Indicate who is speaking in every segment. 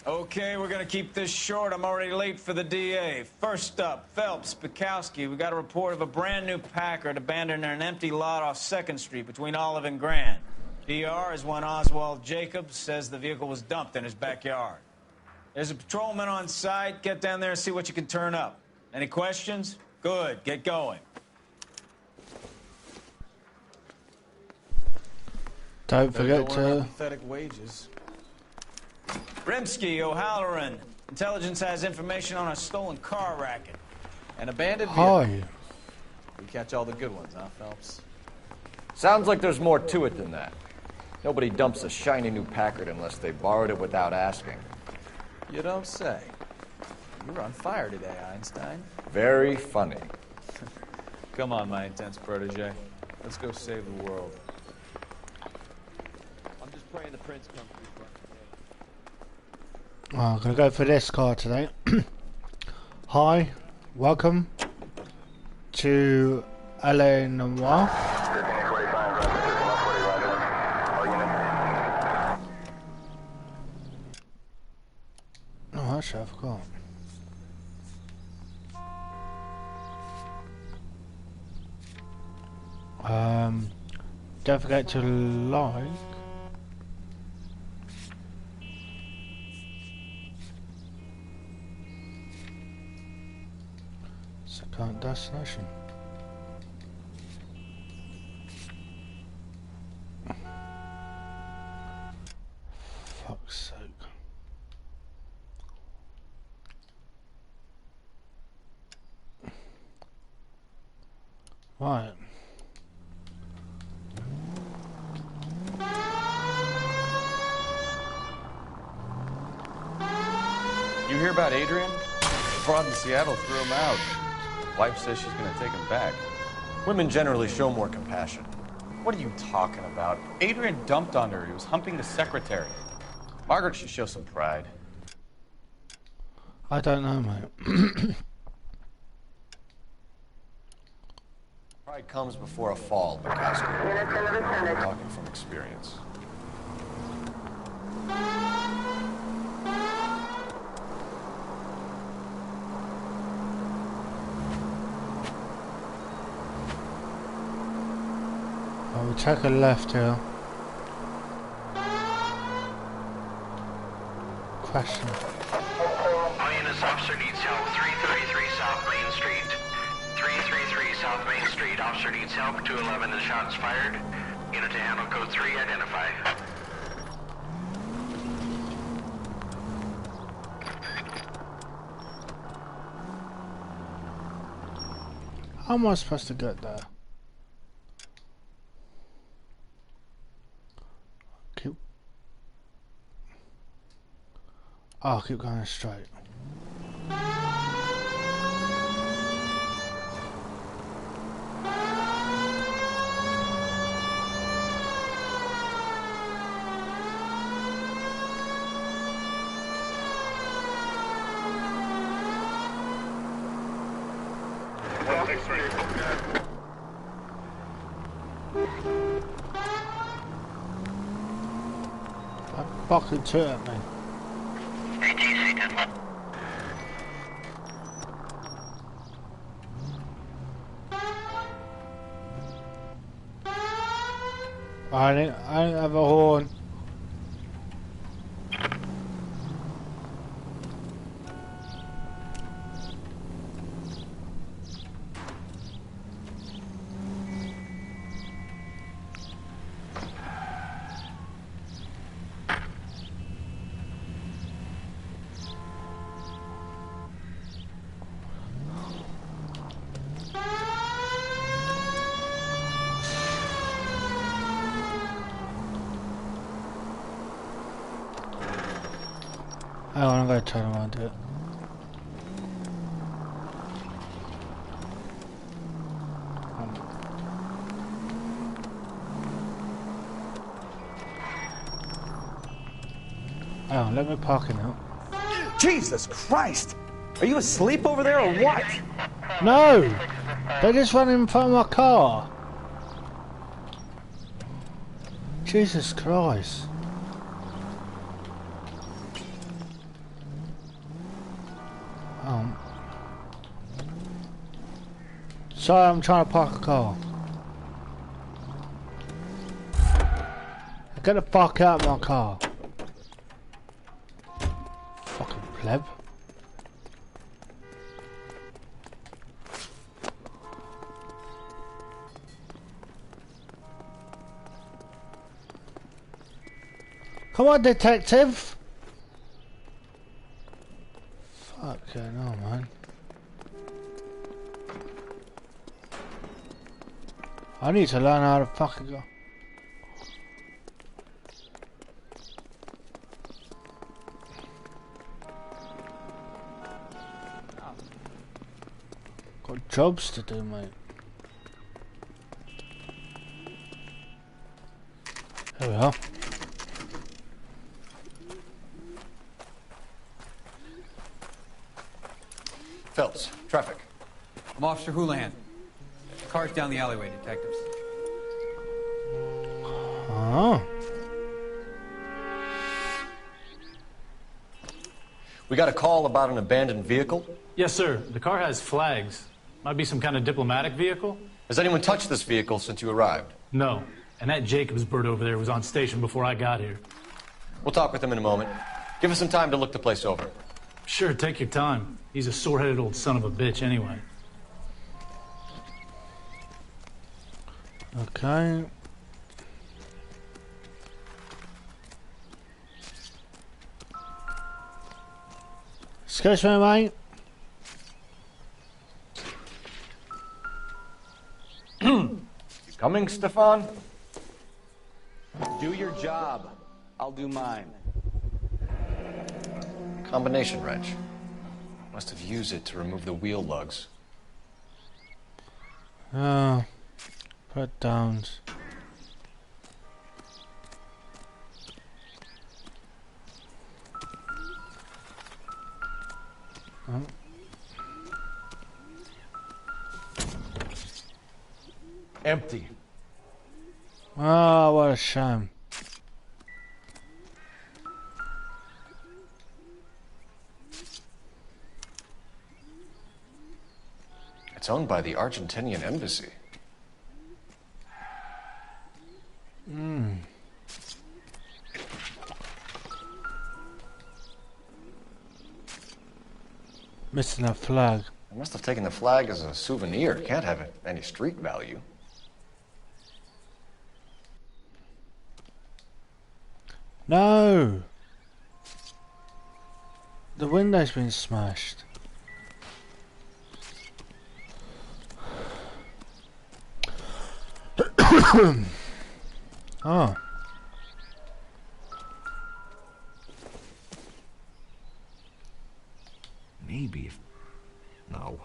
Speaker 1: Okay, we're gonna keep this short. I'm already late for the DA. First up, Phelps, Bukowski. We got a report of a brand new Packard abandoned in an empty lot off 2nd Street between Olive and Grand. PR is one Oswald Jacobs says the vehicle was dumped in his backyard. There's a patrolman on site. Get down there and see what you can turn up. Any questions? Good, get going.
Speaker 2: Don't forget to...
Speaker 1: Pathetic wages. Rimsky, O'Halloran. Intelligence has information on a stolen car racket.
Speaker 3: An abandoned vehicle.
Speaker 2: Hi.
Speaker 3: We catch all the good ones, huh, Phelps?
Speaker 4: Sounds like there's more to it than that. Nobody dumps a shiny new Packard unless they borrowed it without asking.
Speaker 3: You don't say. You're on fire today, Einstein.
Speaker 4: Very funny.
Speaker 3: Come on, my intense protege. Let's go save the world.
Speaker 5: I'm just praying the prince comes through.
Speaker 2: Oh, I'm gonna go for this car today. Hi, welcome to LA Noire. Oh, actually, I forgot. Don't forget to like. Current destination. Fuck's sake. Right.
Speaker 3: You hear about Adrian? Fraud in Seattle threw him out. Wife says she's gonna take him back.
Speaker 4: Women generally show more compassion.
Speaker 3: What are you talking about? Adrian dumped on her. He was humping the secretary. Margaret should show some pride.
Speaker 2: I don't know, mate.
Speaker 4: Pride comes before a fall, Bukowski. Talking from experience.
Speaker 2: We'll take a left here. Question.
Speaker 6: INS officer needs help. 333 South Main Street. 333 South Main Street. Officer needs help. 211. The shots fired. Unit to handle code 3. Identify.
Speaker 2: How am I supposed to get there? Oh, keep going straight. That fucking took at me. I didn't have a horn. Hang on, I'm going to turn around to it. Hang on, let me park it now.
Speaker 7: Jesus Christ! Are you asleep over there or what?
Speaker 2: No! They just ran in front of my car. Jesus Christ. Sorry, I'm trying to park a car. Get the fuck out of my car. Fucking pleb. Come on, detective. Fucking hell, man. I need to learn how to fucking go. Got jobs to do, mate. Here we are.
Speaker 3: Phelps, traffic.
Speaker 8: I'm Officer Houlihan. Car's down the alleyway, detectives.
Speaker 2: Oh.
Speaker 4: We got a call about an abandoned vehicle.
Speaker 9: Yes, sir. The car has flags. Might be some kind of diplomatic vehicle?
Speaker 4: Has anyone touched this vehicle since you arrived?
Speaker 9: No. And that Jacobs bird over there was on station before I got here.
Speaker 4: We'll talk with him in a moment. Give us some time to look the place over.
Speaker 9: Sure, take your time. He's a sore-headed old son of a bitch anyway.
Speaker 2: Okay. Excuse me, mate.
Speaker 4: You coming, Stefan?
Speaker 7: Do your job. I'll do mine.
Speaker 4: Combination wrench. Must have used it to remove the wheel lugs.
Speaker 2: Oh, put downs. Oh.
Speaker 4: Empty.
Speaker 2: Oh, what a shame.
Speaker 4: It's owned by the Argentinian embassy.
Speaker 2: Missing a flag.
Speaker 4: I must have taken the flag as a souvenir. Can't have any street value.
Speaker 2: No! The window's been smashed. Oh.
Speaker 4: Maybe if... No.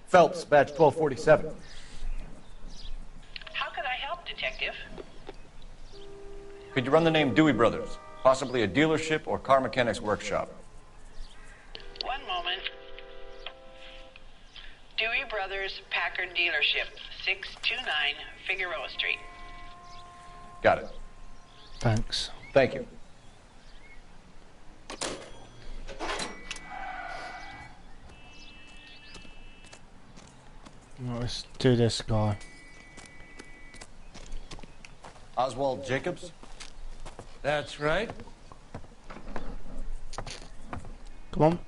Speaker 4: Phelps, badge 1247.
Speaker 6: How can I help, Detective?
Speaker 4: Could you run the name Dewey Brothers? Possibly a dealership or car mechanics workshop.
Speaker 6: One moment. Dewey Brothers Packard Dealership, 629 Figueroa Street.
Speaker 4: Got it.
Speaker 2: Thanks.
Speaker 4: Thank you.
Speaker 2: Let's do this guy.
Speaker 4: Oswald Jacobs?
Speaker 10: That's right.
Speaker 2: Come on.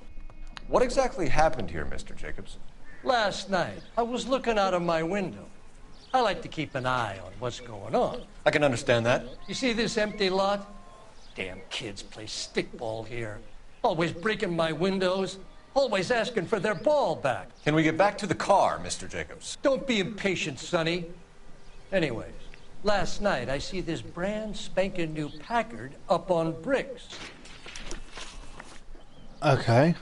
Speaker 4: What exactly happened here, Mr. Jacobs?
Speaker 10: Last night, I was looking out of my window. I like to keep an eye on what's going on.
Speaker 4: I can understand that.
Speaker 10: You see this empty lot? Damn kids play stickball here. Always breaking my windows. Always asking for their ball back.
Speaker 4: Can we get back to the car, Mr. Jacobs?
Speaker 10: Don't be impatient, Sonny. Anyways, last night I see this brand spanking new Packard up on bricks.
Speaker 2: Okay.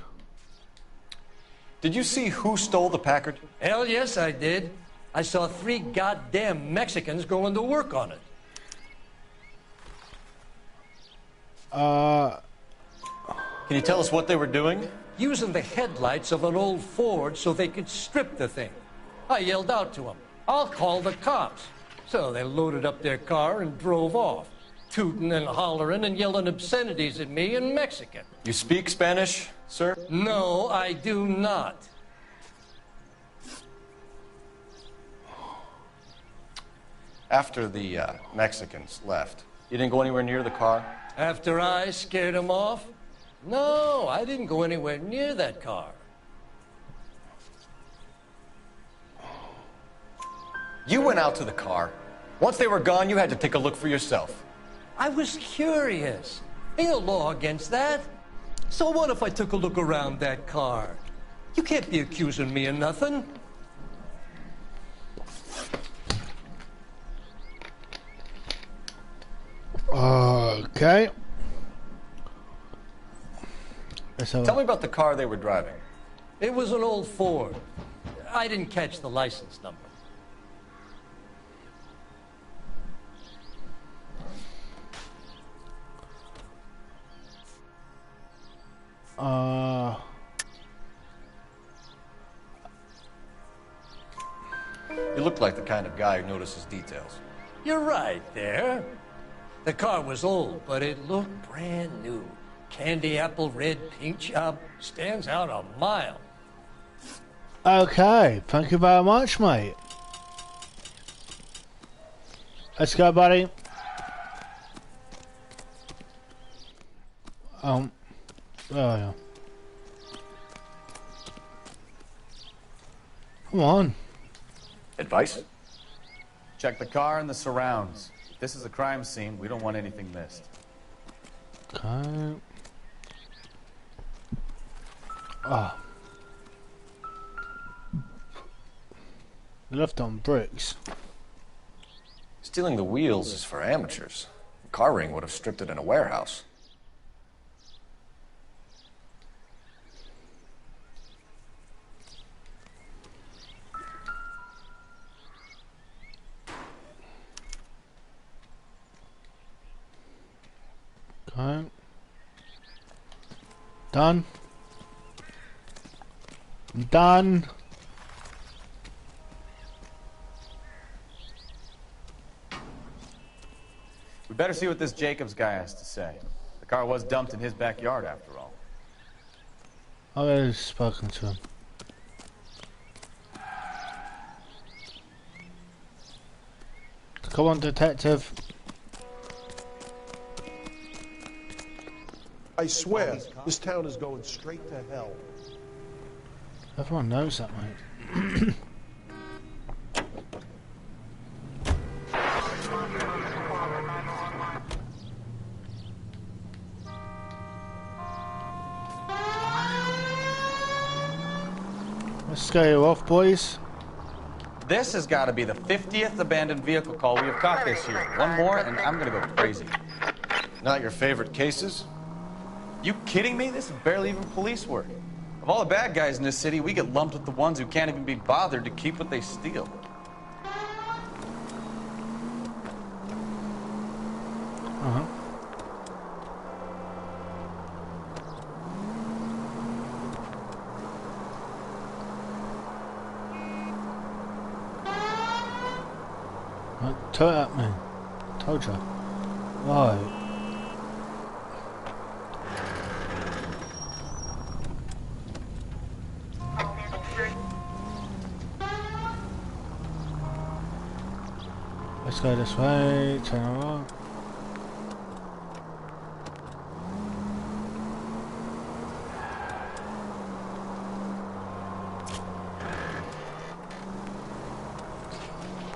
Speaker 4: Did you see who stole the Packard?
Speaker 10: Hell yes, I did. I saw 3 goddamn Mexicans going to work on it.
Speaker 3: Can you tell us what they were doing?
Speaker 10: Using the headlights of an old Ford so they could strip the thing. I yelled out to them, "I'll call the cops." So they loaded up their car and drove off, tooting and hollering and yelling obscenities at me in Mexican.
Speaker 3: You speak Spanish, sir?
Speaker 10: No, I do not.
Speaker 3: After the Mexicans left, you didn't go anywhere near the car?
Speaker 10: After I scared them off? No, I didn't go anywhere near that car.
Speaker 3: You went out to the car. Once they were gone, you had to take a look for yourself.
Speaker 10: I was curious. Ain't no law against that. So what if I took a look around that car? You can't be accusing me of nothing.
Speaker 2: Okay.
Speaker 3: Tell me about the car they were driving.
Speaker 10: It was an old Ford. I didn't catch the license number.
Speaker 3: You look like the kind of guy who notices details.
Speaker 10: You're right there. The car was old, but it looked brand new. Candy apple red paint job stands out a mile.
Speaker 2: Okay, thank you very much, mate. Let's go, buddy. Oh yeah. Come on.
Speaker 3: Advice?
Speaker 1: Check the car and the surrounds. If this is a crime scene, we don't want anything missed.
Speaker 2: Okay. Ah. Left on bricks.
Speaker 4: Stealing the wheels is for amateurs. A car ring would have stripped it in a warehouse.
Speaker 2: Okay. Done. Done.
Speaker 1: We better see what this Jacobs guy has to say. The car was dumped in his backyard, after all.
Speaker 2: I've already spoken to him. Come on, detective.
Speaker 11: I swear, this town is going straight to hell.
Speaker 2: Everyone knows that, mate. Let's scare you off, boys.
Speaker 1: This has got to be the 50th abandoned vehicle call we have caught this year. One more, and I'm going to go crazy.
Speaker 3: Not your favorite cases?
Speaker 1: You kidding me? This is barely even police work. Of all the bad guys in this city, we get lumped with the ones who can't even be bothered to keep what they steal.
Speaker 2: Uh-huh. Tow it at me. Told you. Right. Let's go this way, turn around.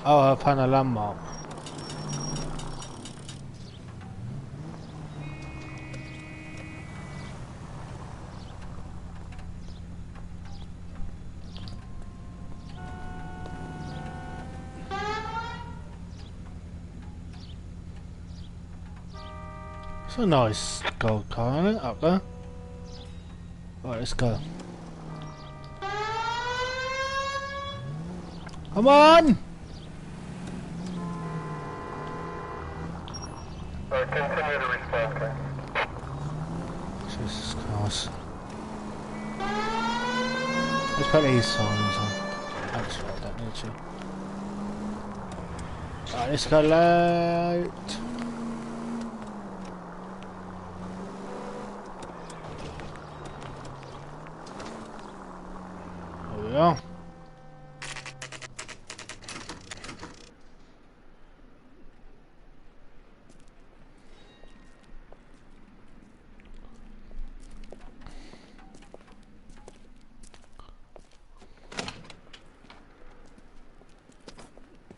Speaker 2: Oh, I found a landmark. It's a nice gold car, isn't it, up there? Right, let's go. Come on! Jesus Christ. Let's put these signs on. Actually, I don't need to. Right, let's go late. There we are.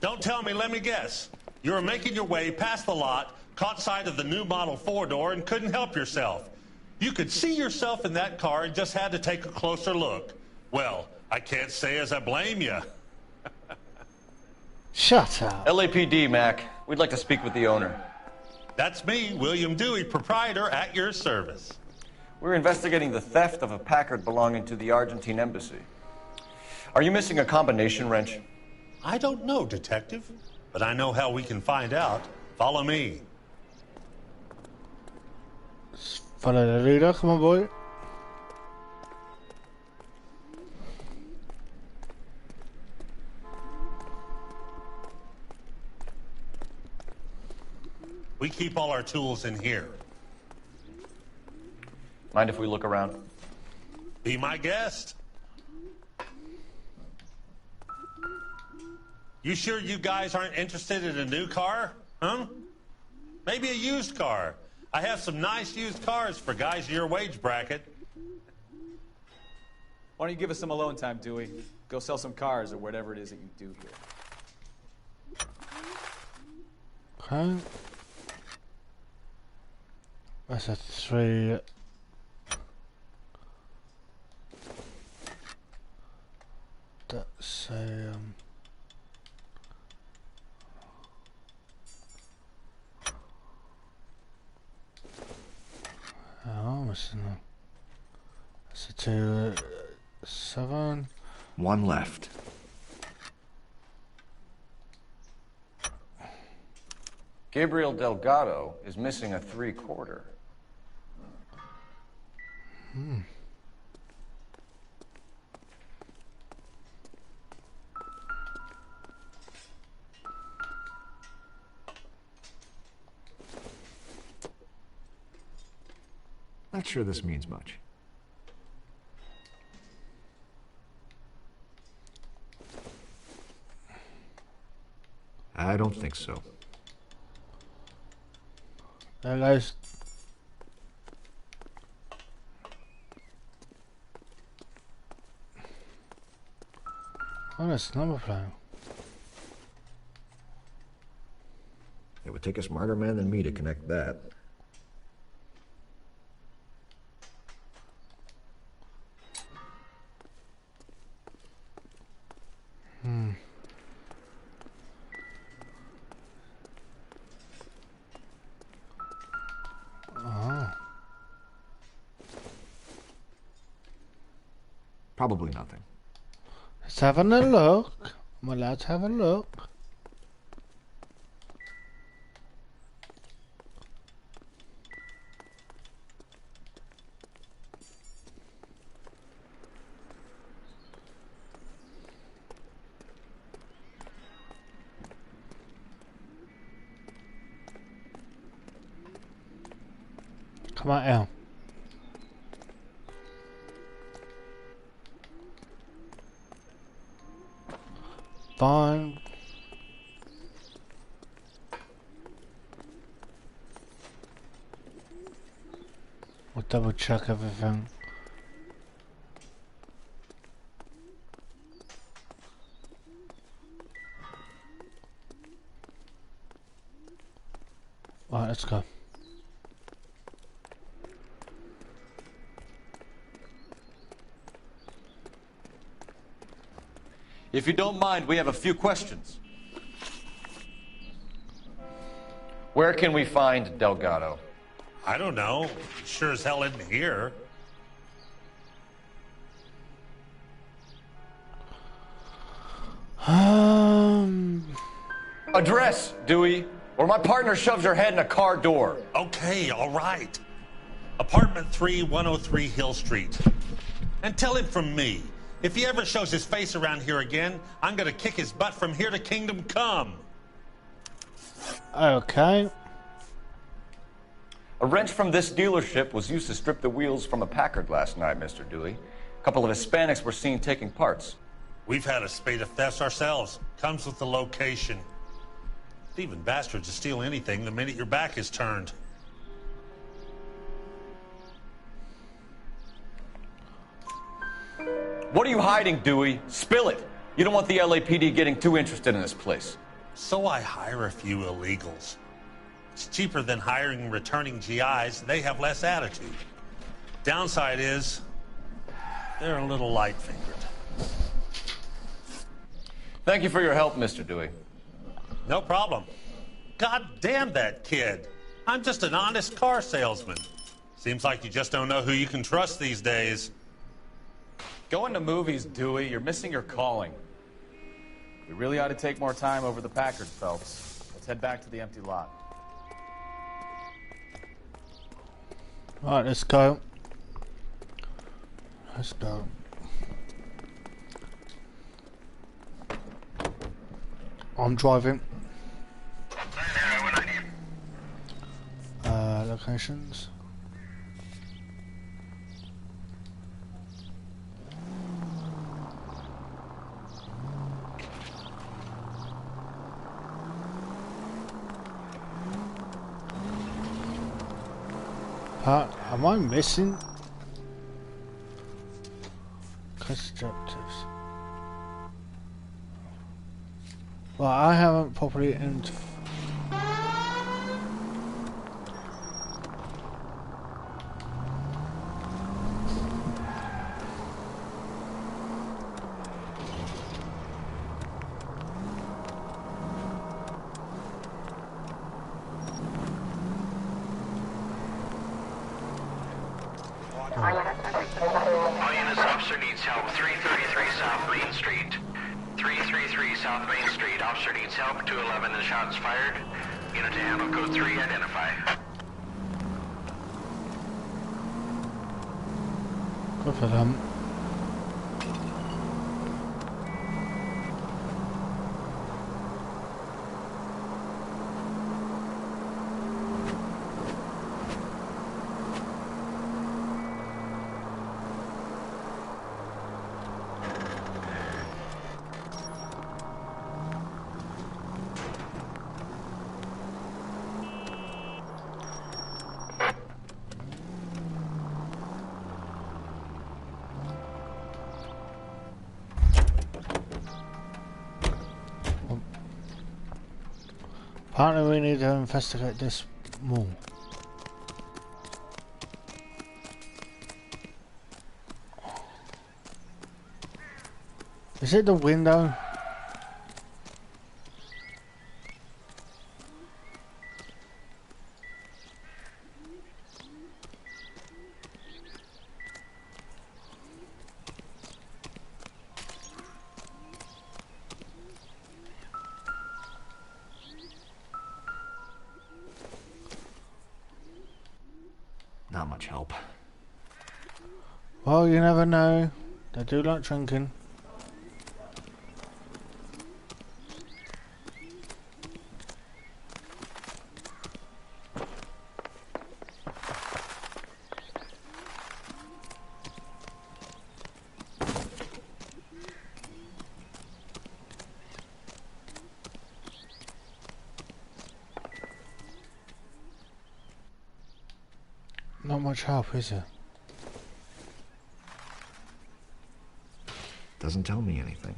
Speaker 12: Don't tell me, let me guess. You were making your way past the lot, caught sight of the new model 4-door, and couldn't help yourself. You could see yourself in that car and just had to take a closer look. Well, I can't say as I blame you.
Speaker 2: Shut up.
Speaker 4: LAPD, Mac. We'd like to speak with the owner.
Speaker 12: That's me, William Dewey, proprietor, at your service.
Speaker 4: We're investigating the theft of a Packard belonging to the Argentine embassy. Are you missing a combination wrench?
Speaker 12: I don't know, Detective, but I know how we can find out. Follow me.
Speaker 2: Follow the leader, come on, boy.
Speaker 12: We keep all our tools in here.
Speaker 4: Mind if we look around?
Speaker 12: Be my guest. You sure you guys aren't interested in a new car? Huh? Maybe a used car. I have some nice used cars for guys in your wage bracket.
Speaker 8: Why don't you give us some alone time, Dewey? Go sell some cars or whatever it is that you do here.
Speaker 2: Okay. That's a 3. That's a That's a 2, 7.
Speaker 4: One left. Gabriel Delgado is missing a 3/4.
Speaker 13: Not sure this means much. I don't think so.
Speaker 2: There goes. Oh, that's number plate.
Speaker 13: It would take a smarter man than me to connect that. Probably nothing.
Speaker 2: Let's have a look. Well, let's have a look. Come on, Al. Fine. We'll double check everything. Alright, let's go.
Speaker 4: If you don't mind, we have a few questions. Where can we find Delgado?
Speaker 12: I don't know. Sure as hell isn't here.
Speaker 4: Address, Dewey, or my partner shoves her head in a car door.
Speaker 12: Okay, all right. Apartment 3, 103 Hill Street. And tell him from me, if he ever shows his face around here again, I'm gonna kick his butt from here to Kingdom Come.
Speaker 2: Okay.
Speaker 4: A wrench from this dealership was used to strip the wheels from a Packard last night, Mr. Dewey. A couple of Hispanics were seen taking parts.
Speaker 12: We've had a spate of thefts ourselves. Comes with the location. Thieving bastards to steal anything the minute your back is turned.
Speaker 4: What are you hiding, Dewey? Spill it. You don't want the LAPD getting too interested in this place.
Speaker 12: So I hire a few illegals. It's cheaper than hiring returning GIs. They have less attitude. Downside is, they're a little light-fingered.
Speaker 4: Thank you for your help, Mr. Dewey.
Speaker 12: No problem. God damn that kid. I'm just an honest car salesman. Seems like you just don't know who you can trust these days.
Speaker 8: Going to movies, Dewey. You're missing your calling. We really ought to take more time over the Packard, Phelps. Let's head back to the empty lot.
Speaker 2: Right, let's go. Let's go. I'm driving. Locations. Am I missing constructors? Well, I haven't properly entered.
Speaker 6: All units, officer needs help. 333 South Main Street. 333 South Main Street. Officer needs help. 211 and shots fired. Unit to handle code 3, identify.
Speaker 2: Good for them. Apparently we need to investigate this more. Is it the window?
Speaker 13: Not much help.
Speaker 2: Well, you never know. They do like drinking. Not much help, is it?
Speaker 13: Doesn't tell me anything.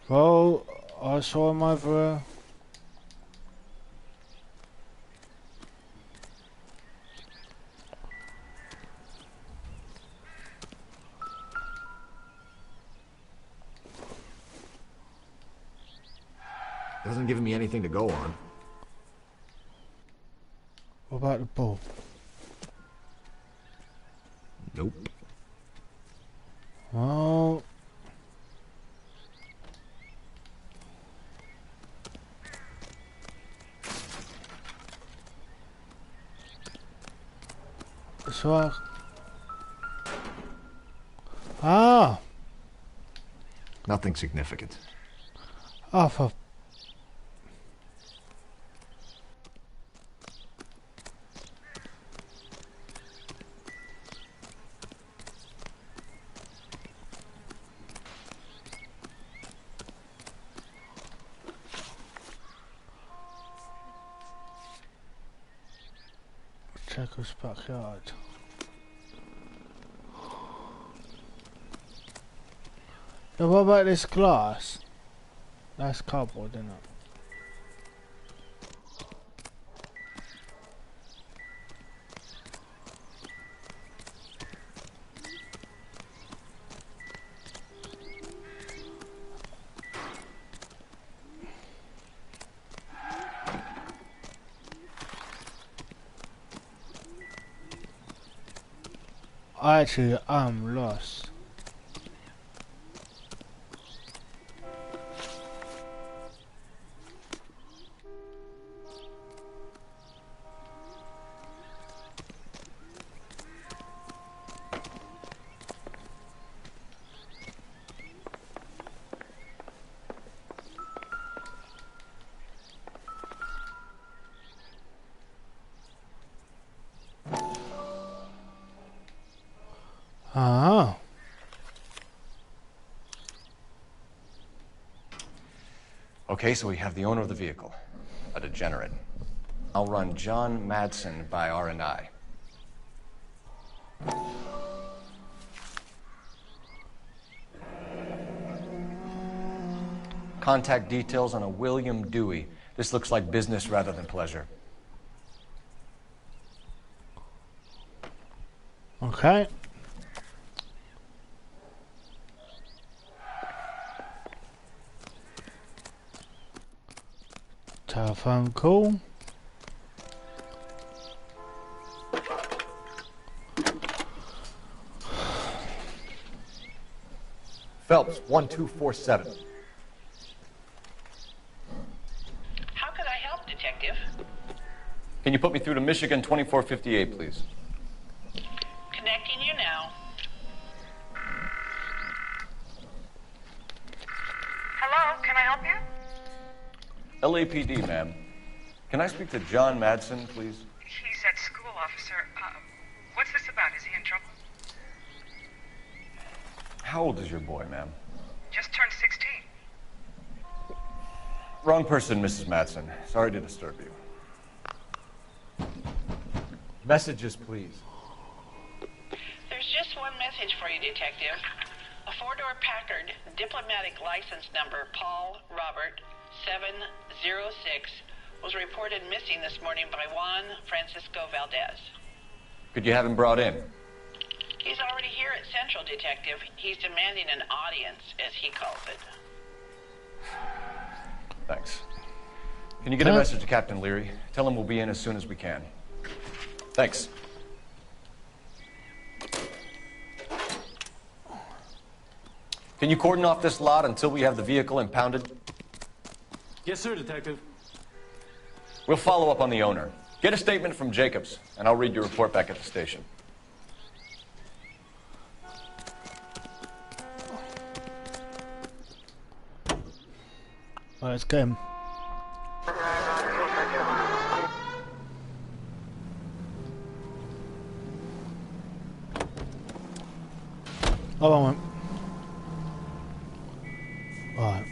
Speaker 2: Well, I saw him over.
Speaker 13: Doesn't give me anything to go on.
Speaker 2: What about the ball?
Speaker 13: Nope.
Speaker 2: Well, So ah.
Speaker 13: Nothing significant.
Speaker 2: Oh, for... Check his backyard. Now what about this glass? That's cardboard, isn't it? Actually, I'm lost. Ah.
Speaker 4: Okay, so we have the owner of the vehicle, a degenerate. I'll run John Madsen by R&I. Contact details on a William Dewey. This looks like business rather than pleasure.
Speaker 2: Okay. Telephone call.
Speaker 4: Phelps, 1247.
Speaker 6: How could I help, Detective?
Speaker 4: Can you put me through to Michigan 2458, please?
Speaker 6: Connecting you now. Hello, can I help you?
Speaker 4: LAPD, ma'am. Can I speak to John Madsen, please?
Speaker 14: He's at school, officer. What's this about? Is he in trouble?
Speaker 4: How old is your boy, ma'am?
Speaker 14: Just turned 16.
Speaker 4: Wrong person, Mrs. Madsen. Sorry to disturb you. Messages, please.
Speaker 6: There's just one message for you, Detective. A four-door Packard, diplomatic license number Paul Robert 706, was reported missing this morning by Juan Francisco Valdez.
Speaker 4: Could you have him brought in?
Speaker 6: He's already here at Central, Detective. He's demanding an audience, as he calls it.
Speaker 4: Thanks. Can you get a message to Captain Leary? Tell him we'll be in as soon as we can. Thanks. Can you cordon off this lot until we have the vehicle impounded?
Speaker 9: Yes, sir, Detective.
Speaker 4: We'll follow up on the owner. Get a statement from Jacobs, and I'll read your report back at the station.
Speaker 2: Let's get him. Oh, I won't. Right.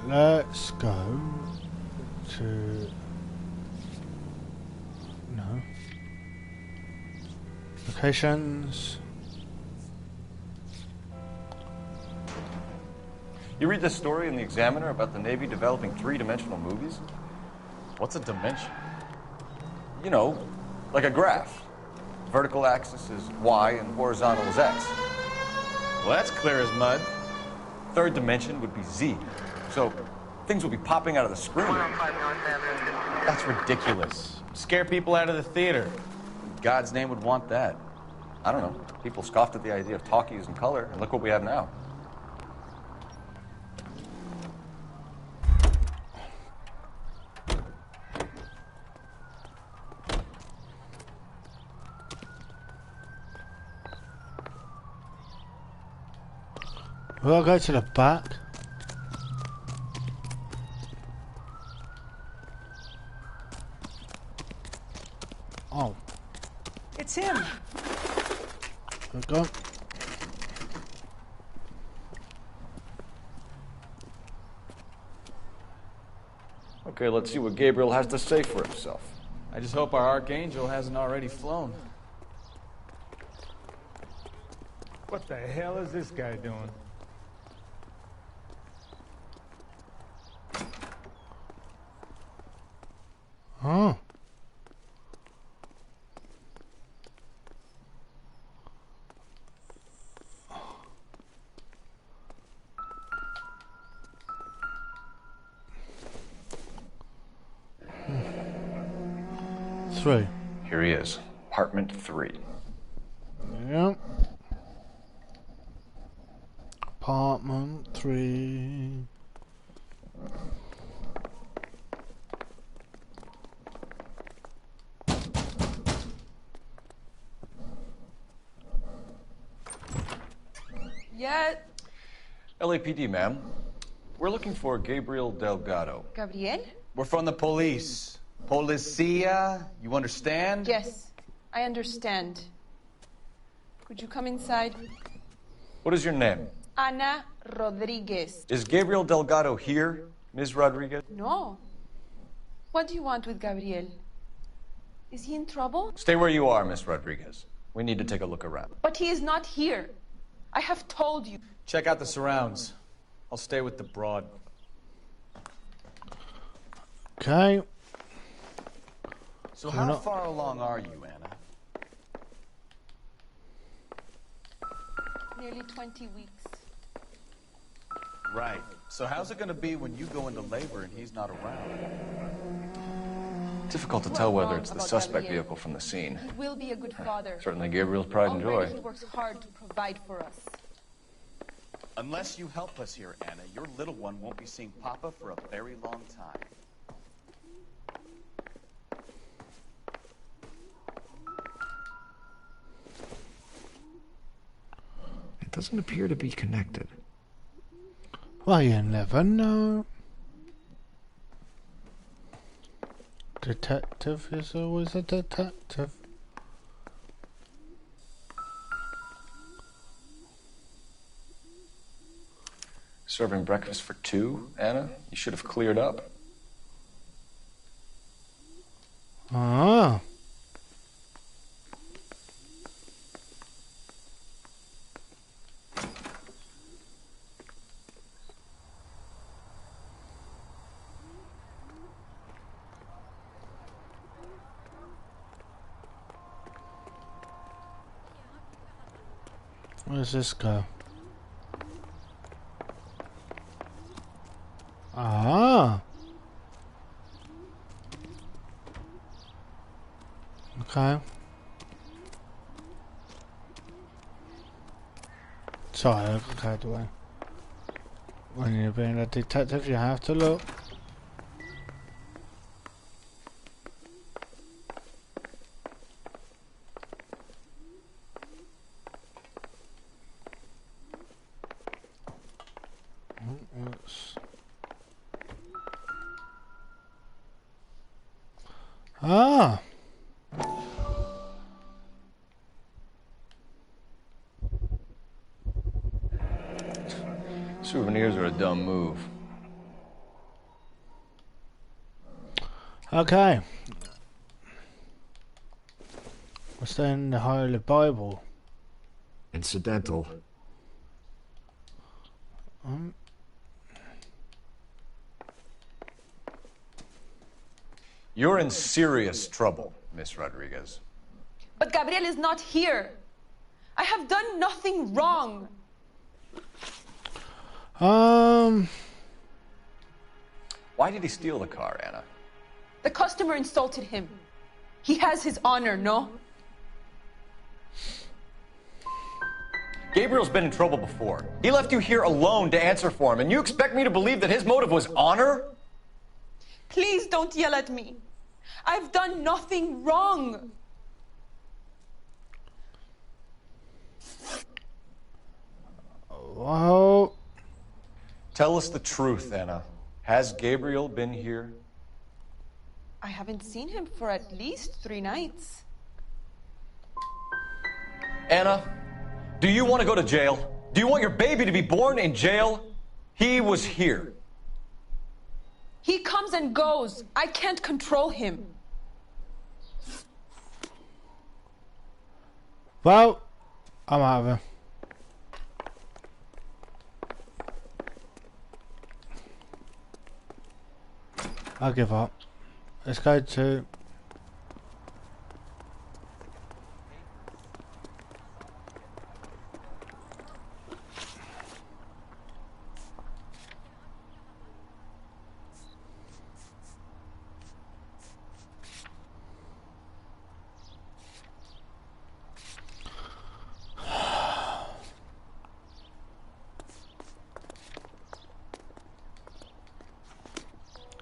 Speaker 2: Let's go to... No. Locations.
Speaker 4: You read this story in the Examiner about the Navy developing three-dimensional movies?
Speaker 8: What's a dimension?
Speaker 4: You know, like a graph. Vertical axis is Y and horizontal is X.
Speaker 8: Well, that's clear as mud.
Speaker 4: Third dimension would be Z. So things will be popping out of the screen.
Speaker 8: That's ridiculous. Scare people out of the theater. In God's name would want that.
Speaker 4: I don't know. People scoffed at the idea of talkies in color, and look what we have now.
Speaker 2: We'll go to the back. Oh.
Speaker 15: It's him.
Speaker 2: There we go.
Speaker 4: Okay, let's see what Gabriel has to say for himself.
Speaker 8: I just hope our Archangel hasn't already flown.
Speaker 16: What the hell is this guy doing?
Speaker 2: Oh. Three.
Speaker 4: Here he is, apartment 3.
Speaker 2: Yep. Apartment 3.
Speaker 17: Yeah.
Speaker 4: LAPD, ma'am. We're looking for Gabriel Delgado.
Speaker 17: Gabriel?
Speaker 8: We're from the police. Policia, you understand?
Speaker 17: Yes, I understand. Could you come inside?
Speaker 4: What is your name?
Speaker 17: Ana Rodriguez.
Speaker 4: Is Gabriel Delgado here, Ms. Rodriguez?
Speaker 17: No. What do you want with Gabriel? Is he in trouble?
Speaker 4: Stay where you are, Ms. Rodriguez. We need to take a look around.
Speaker 17: But he is not here. I have told you.
Speaker 8: Check out the surrounds. I'll stay with the broad.
Speaker 2: Okay.
Speaker 8: So how far along are you, Anna?
Speaker 17: Nearly 20 weeks.
Speaker 8: Right. So how's it going to be when you go into labor and he's not around?
Speaker 4: Difficult to tell whether it's the suspect vehicle from the scene.
Speaker 17: He will be a good father.
Speaker 4: Certainly Gabriel's pride and joy.
Speaker 17: Already he works hard to provide for us.
Speaker 8: Unless you help us here, Anna, your little one won't be seeing Papa for a very long time.
Speaker 13: It doesn't appear to be connected.
Speaker 2: Well, you never know. Detective is always a detective.
Speaker 4: Serving breakfast for 2, Anna? You should have cleared up.
Speaker 2: Ah. Where's this go? Ah. Okay. Sorry, okay, do I? When you're being a detective, you have to look. Ah.
Speaker 4: Souvenirs are a dumb move.
Speaker 2: Okay. What's that in the Holy Bible?
Speaker 13: Incidental.
Speaker 4: You're in serious trouble, Miss Rodriguez.
Speaker 17: But Gabriel is not here. I have done nothing wrong.
Speaker 4: Why did he steal the car, Anna?
Speaker 17: The customer insulted him. He has his honor, no?
Speaker 4: Gabriel's been in trouble before. He left you here alone to answer for him, and you expect me to believe that his motive was honor?
Speaker 17: Please don't yell at me. I've done nothing wrong.
Speaker 2: Well...
Speaker 4: Tell us the truth, Anna. Has Gabriel been here?
Speaker 17: I haven't seen him for at least 3 nights.
Speaker 4: Anna, do you want to go to jail? Do you want your baby to be born in jail? He was here.
Speaker 17: He comes and goes. I can't control him.
Speaker 2: Well, I'm out of here. I'll give up. Let's go to...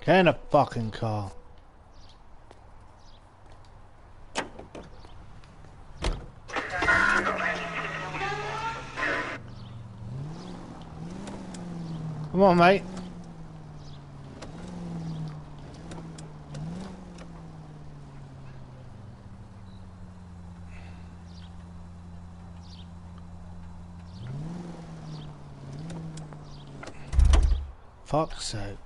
Speaker 2: Get in a fucking car. Come on, mate. Fuck's sake.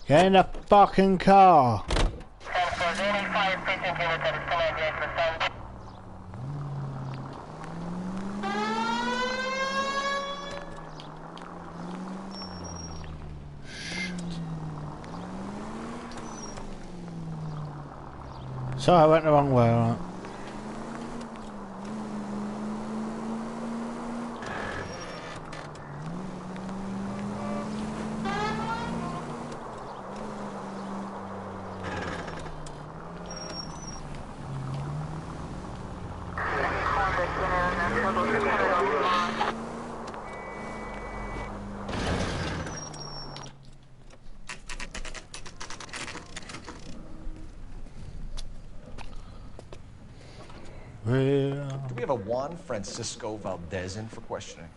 Speaker 2: Get in the fucking car. Sorry, I went the wrong way, alright.
Speaker 4: Do we have a Juan Francisco Valdez in for questioning?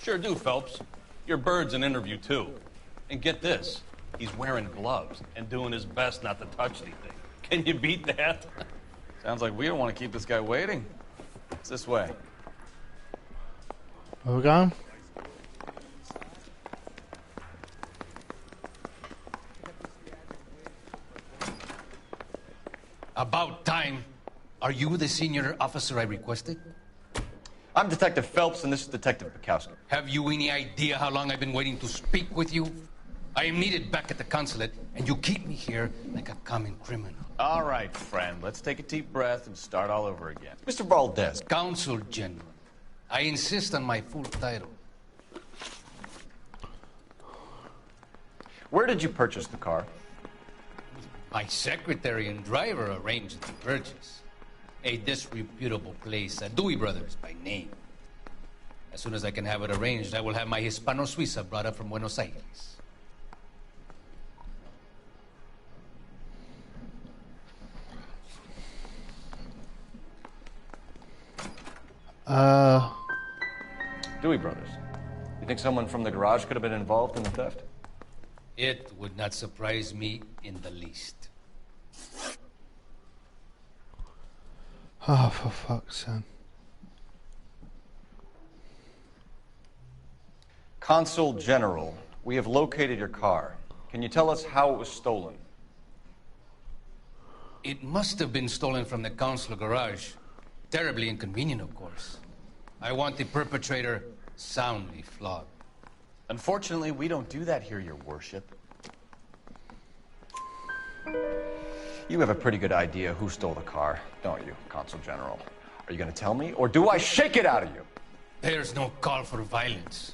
Speaker 8: Sure do, Phelps. Your bird's an interview, too. And get this, he's wearing gloves and doing his best not to touch anything. Can you beat that?
Speaker 3: Sounds like we don't want to keep this guy waiting. It's this way.
Speaker 2: Where we going?
Speaker 15: About time. Are you the senior officer I requested?
Speaker 4: I'm Detective Phelps, and this is Detective Bukowski.
Speaker 15: Have you any idea how long I've been waiting to speak with you? I am needed back at the consulate, and you keep me here like a common criminal.
Speaker 3: All right, friend. Let's take a deep breath and start all over again.
Speaker 4: Mr. Valdez.
Speaker 15: Consul General. I insist on my full title.
Speaker 4: Where did you purchase the car?
Speaker 15: My secretary and driver arranged the purchase. A disreputable place, Dewey Brothers by name. As soon as I can have it arranged, I will have my Hispano Suiza brought up from Buenos Aires.
Speaker 4: Dewey Brothers. You think someone from the garage could have been involved in the theft?
Speaker 15: It would not surprise me in the least.
Speaker 2: Oh, for fuck's sake.
Speaker 4: Consul General, we have located your car. Can you tell us how it was stolen?
Speaker 15: It must have been stolen from the consular garage. Terribly inconvenient, of course. I want the perpetrator soundly flogged.
Speaker 3: Unfortunately, we don't do that here, Your Worship.
Speaker 4: You have a pretty good idea who stole the car, don't you, Consul General? Are you going to tell me, or do I shake it out of you?
Speaker 15: There's no call for violence.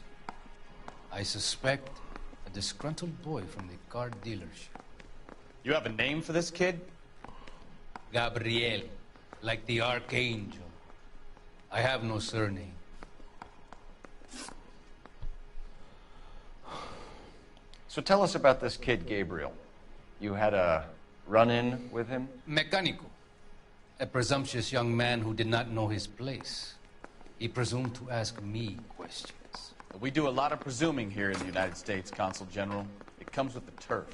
Speaker 15: I suspect a disgruntled boy from the car dealership.
Speaker 3: You have a name for this kid?
Speaker 15: Gabriel, like the Archangel. I have no surname.
Speaker 4: So tell us about this kid, Gabriel. You had a run-in with him?
Speaker 15: Mecánico. A presumptuous young man who did not know his place. He presumed to ask me questions.
Speaker 3: We do a lot of presuming here in the United States, Consul General. It comes with the turf.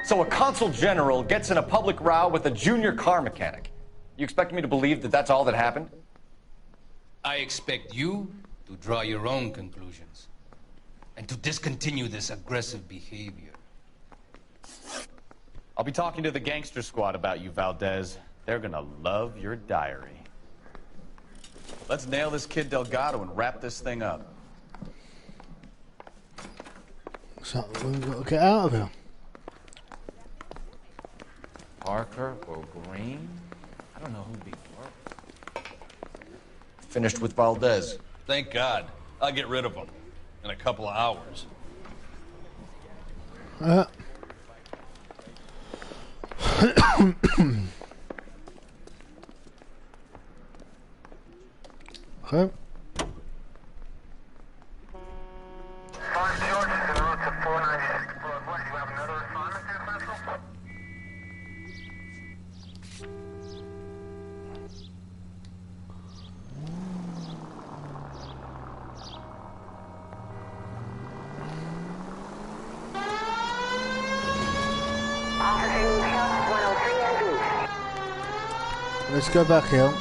Speaker 4: So a consul general gets in a public row with a junior car mechanic. You expect me to believe that that's all that happened?
Speaker 15: I expect you to draw your own conclusions and to discontinue this aggressive behavior.
Speaker 3: I'll be talking to the gangster squad about you, Valdez. They're gonna love your diary. Let's nail this kid Delgado and wrap this thing up.
Speaker 2: So we've got to get out of here.
Speaker 3: Parker or Green? I don't know who'd be Parker.
Speaker 4: Finished with Valdez.
Speaker 8: Thank God. I'll get rid of him in a couple of hours.
Speaker 2: Okay. Let's go back here.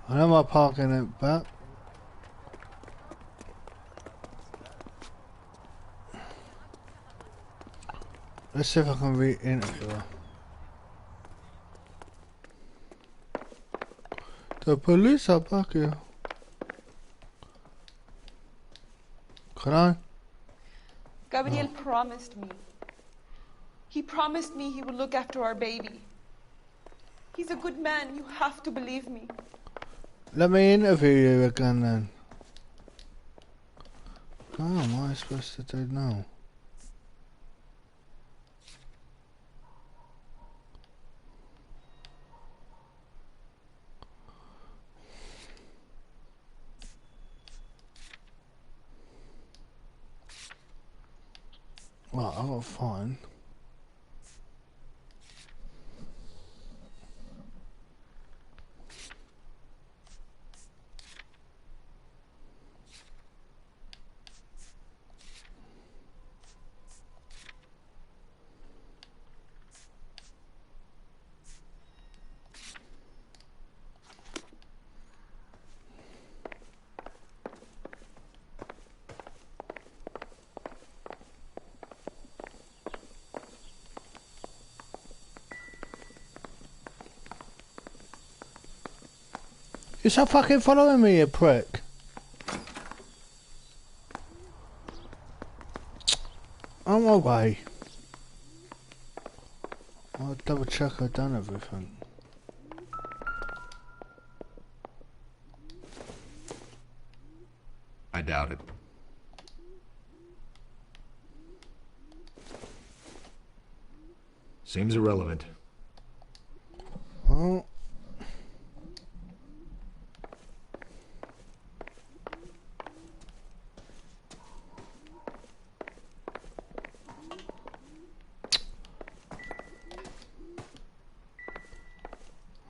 Speaker 2: I know my parking it back. Let's see if I can re-interview her. The police are back here. Can I?
Speaker 17: Gabriel promised me. He promised me he would look after our baby. He's a good man. You have to believe me.
Speaker 2: Let me interview you again then. Oh, what am I supposed to do now? Well, I got fine. You're so fucking following me, you prick. On my way. I'll double check I've done everything.
Speaker 4: I doubt it.
Speaker 13: Seems irrelevant.
Speaker 2: Oh.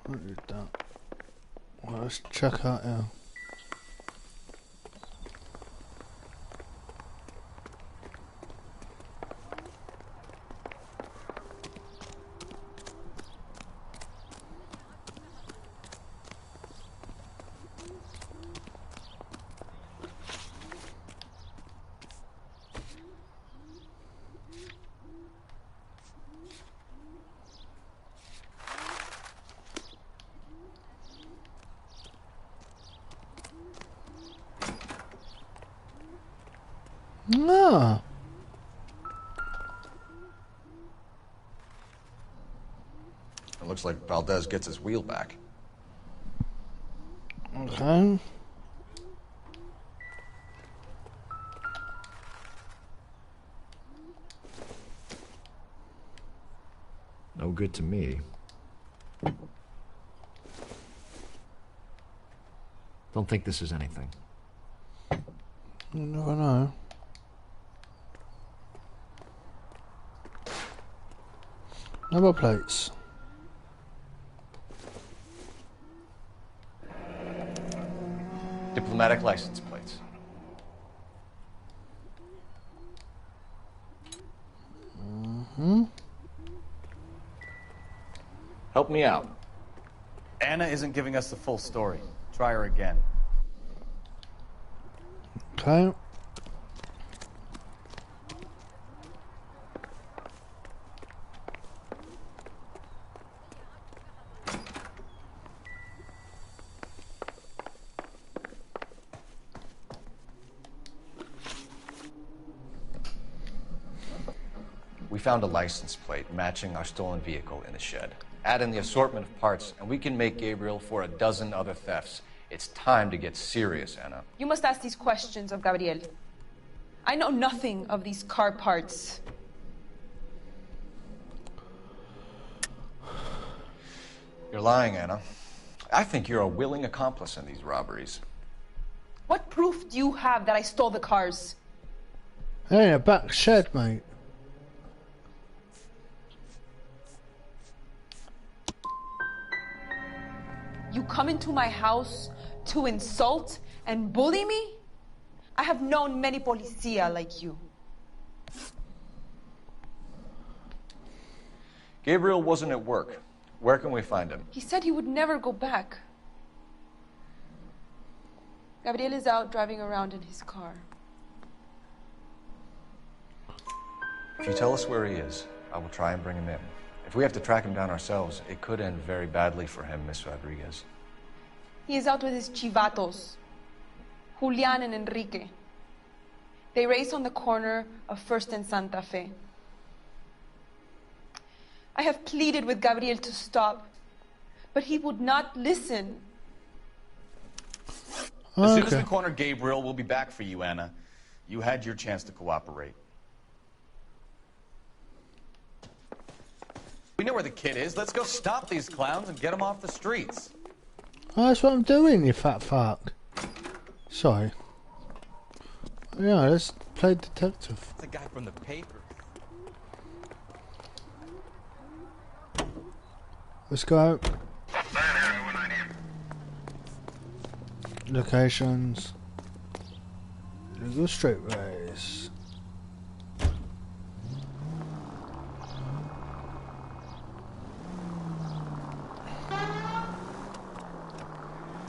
Speaker 2: What is that? Well, let's check out here. Ah.
Speaker 4: It looks like Valdez gets his wheel back.
Speaker 2: Okay.
Speaker 13: No good to me. Don't think this is anything.
Speaker 2: You never know. Number plates.
Speaker 4: Diplomatic license plates. Help me out.
Speaker 3: Anna isn't giving us the full story. Try her again.
Speaker 2: Okay.
Speaker 4: We found a license plate matching our stolen vehicle in the shed. Add in the assortment of parts, and we can make Gabriel for a dozen other thefts. It's time to get serious, Anna.
Speaker 17: You must ask these questions of Gabriel. I know nothing of these car parts.
Speaker 4: You're lying, Anna. I think you're a willing accomplice in these robberies.
Speaker 17: What proof do you have that I stole the cars?
Speaker 2: Hey, a back shed, mate.
Speaker 17: You come into my house to insult and bully me? I have known many policia like you.
Speaker 4: Gabriel wasn't at work. Where can we find him?
Speaker 17: He said he would never go back. Gabriel is out driving around in his car.
Speaker 4: If you tell us where he is, I will try and bring him in. If we have to track him down ourselves, it could end very badly for him, Miss Rodriguez.
Speaker 17: He is out with his chivatos, Julian and Enrique. They race on the corner of First and Santa Fe. I have pleaded with Gabriel to stop, but he would not listen.
Speaker 3: As soon as we corner Gabriel, we'll be back for you, Anna. You had your chance to cooperate. We know where the kid is. Let's go stop these clowns and get them off the streets.
Speaker 2: Oh, that's what I'm doing, you fat fuck. Sorry. Yeah, let's play detective.
Speaker 5: It's a guy from the paper.
Speaker 2: Let's go. Locations. Legal street race.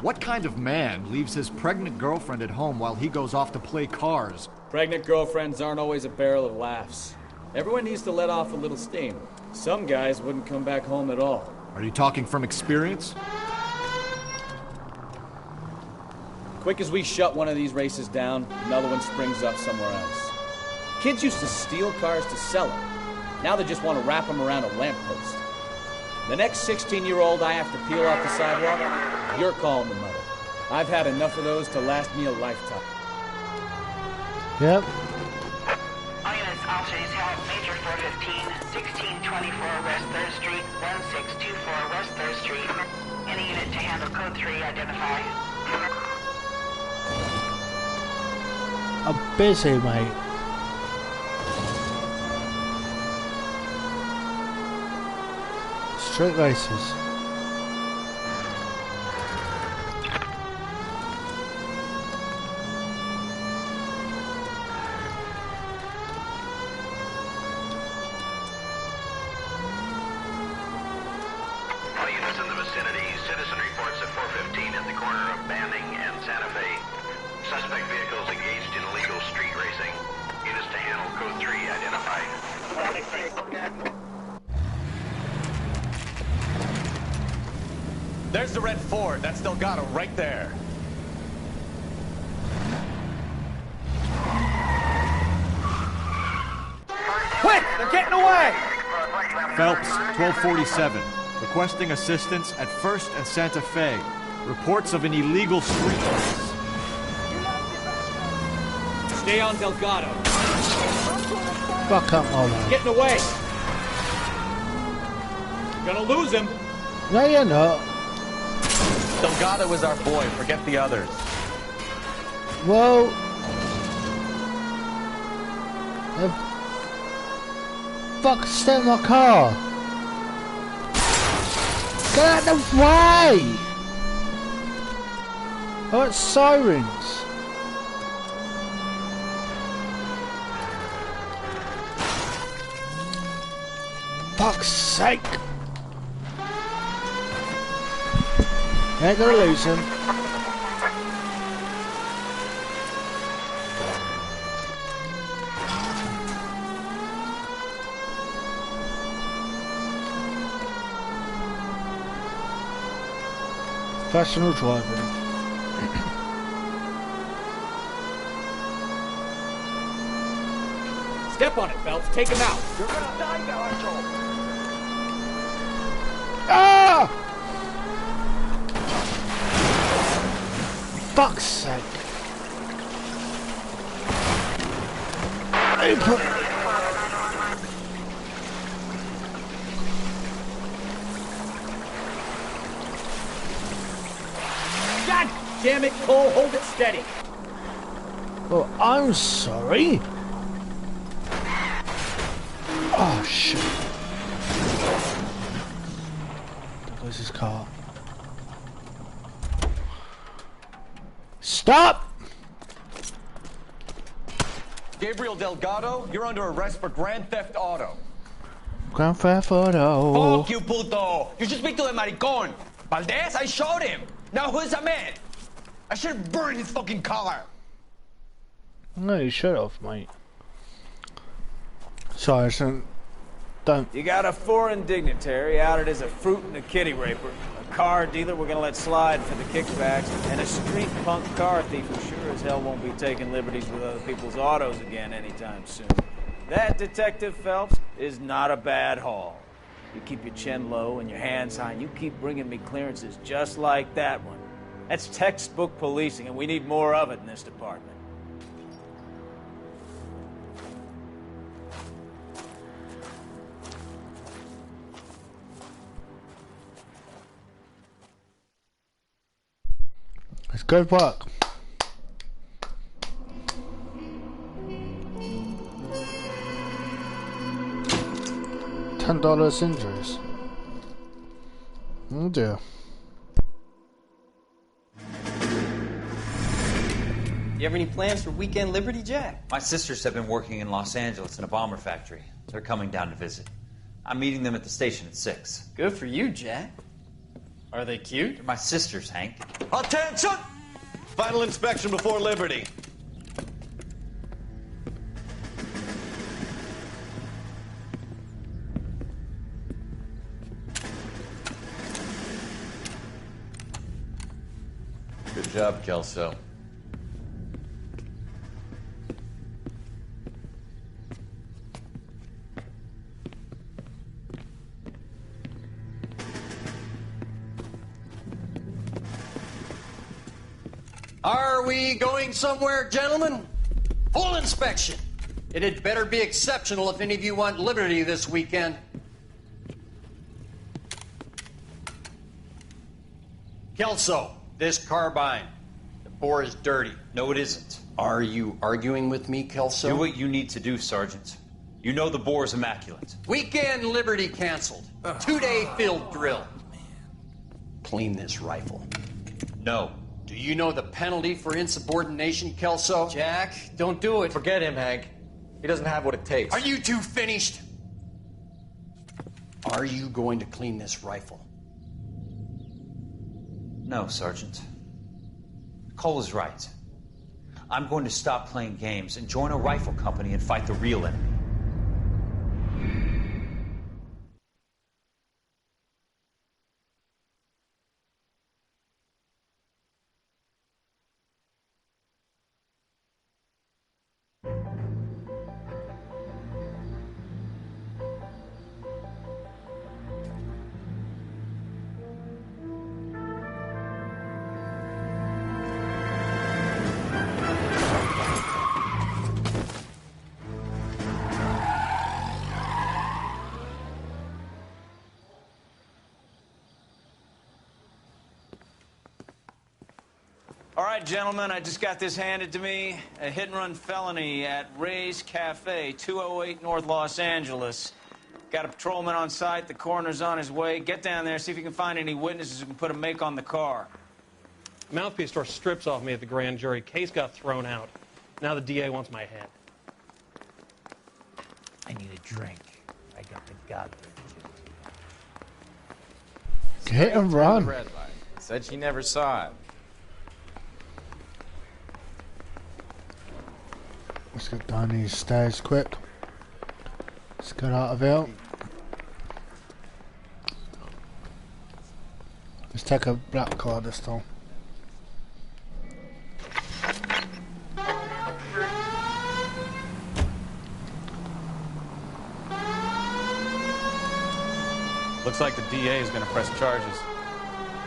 Speaker 18: What kind of man leaves his pregnant girlfriend at home while he goes off to play cars?
Speaker 19: Pregnant girlfriends aren't always a barrel of laughs. Everyone needs to let off a little steam. Some guys wouldn't come back home at all.
Speaker 18: Are you talking from experience?
Speaker 19: Quick as we shut one of these races down, another one springs up somewhere else. Kids used to steal cars to sell them. Now they just want to wrap them around a lamppost. The next 16-year-old I have to peel off the sidewalk, you're calling the mother. I've had enough of those to last me a lifetime.
Speaker 2: Yep.
Speaker 20: All units, officers help Major 415, 1624 West 3rd Street, 1624 West 3rd Street. Any unit to handle code 3, identify.
Speaker 2: I'm busy, mate. Street races.
Speaker 6: All units in the vicinity, citizen reports at 415 at the corner of Banning and Santa Fe. Suspect vehicles engaged in illegal street racing. Units to handle code 3 identified.
Speaker 3: There's the red Ford. That's Delgado right there.
Speaker 7: Quick! They're getting away!
Speaker 18: Phelps, 1247. Requesting assistance at First and Santa Fe. Reports of an illegal street race.
Speaker 19: Stay on Delgado.
Speaker 2: Fuck up, all that.
Speaker 19: Getting away! Gonna lose him.
Speaker 2: No, you're not.
Speaker 3: Delgado is our boy. Forget the others.
Speaker 2: Well, fuck, stay in my car. Get out of the way! I want sirens. Fuck's sake! Ain't gonna lose him. Professional driving.
Speaker 19: Step on it, Phelps. Take him out.
Speaker 7: You're gonna die, Gaucho.
Speaker 2: Ah! Fuck's sake.
Speaker 19: God damn it, Cole. Hold it steady.
Speaker 2: Oh, I'm sorry. Oh, shit. There goes his car. Stop!
Speaker 3: Gabriel Delgado, you're under arrest for Grand Theft Auto.
Speaker 2: Grand Theft Auto.
Speaker 5: Fuck you, puto! You should speak to the maricon! Valdez, I shot him! Now who's the man? I should have burned his fucking car!
Speaker 2: No, you should have, mate. Sorry, don't.
Speaker 1: You got a foreign dignitary outed as a fruit and a kitty raper, a car dealer we're gonna let slide for the kickbacks, and a street punk car thief who sure as hell won't be taking liberties with other people's autos again anytime soon. That, Detective Phelps, is not a bad haul. You keep your chin low and your hands high, and you keep bringing me clearances just like that one. That's textbook policing, and we need more of it in this department.
Speaker 2: It's good work. $10 injuries. Oh dear.
Speaker 21: You have any plans for weekend Liberty, Jack?
Speaker 22: My sisters have been working in Los Angeles in a bomber factory. They're coming down to visit. I'm meeting them at the station at 6.
Speaker 21: Good for you, Jack. Are they cute?
Speaker 22: They're my sisters, Hank.
Speaker 12: Attention! Final inspection before Liberty.
Speaker 4: Good job, Kelso.
Speaker 10: Are we going somewhere, gentlemen? Full inspection. It had better be exceptional if any of you want liberty this weekend. Kelso, this carbine. The bore is dirty.
Speaker 22: No, it isn't.
Speaker 10: Are you arguing with me, Kelso?
Speaker 22: Do what you need to do, Sergeant. You know the bore is immaculate.
Speaker 10: Weekend liberty canceled. 2-day field drill. Clean this rifle.
Speaker 22: No.
Speaker 10: Do you know the penalty for insubordination, Kelso?
Speaker 21: Jack, don't do it.
Speaker 4: Forget him, Hank. He doesn't have what it takes.
Speaker 10: Are you two finished? Are you going to clean this rifle?
Speaker 22: No, Sergeant. Cole is right. I'm going to stop playing games and join a rifle company and fight the real enemy.
Speaker 1: All right, gentlemen, I just got this handed to me. A hit-and-run felony at Ray's Cafe, 208 North Los Angeles. Got a patrolman on site. The coroner's on his way. Get down there, see if you can find any witnesses who can put a make on the car.
Speaker 11: Mouthpiece tore strips off me at the grand jury. Case got thrown out. Now the DA wants my head.
Speaker 14: I need a drink. I got the goddamn
Speaker 2: Hit and run.
Speaker 23: Red light. Said she never saw it.
Speaker 2: Let's get down these stairs quick. Let's get out of here. Let's take a black car this time.
Speaker 3: Looks like the DA is going to press charges.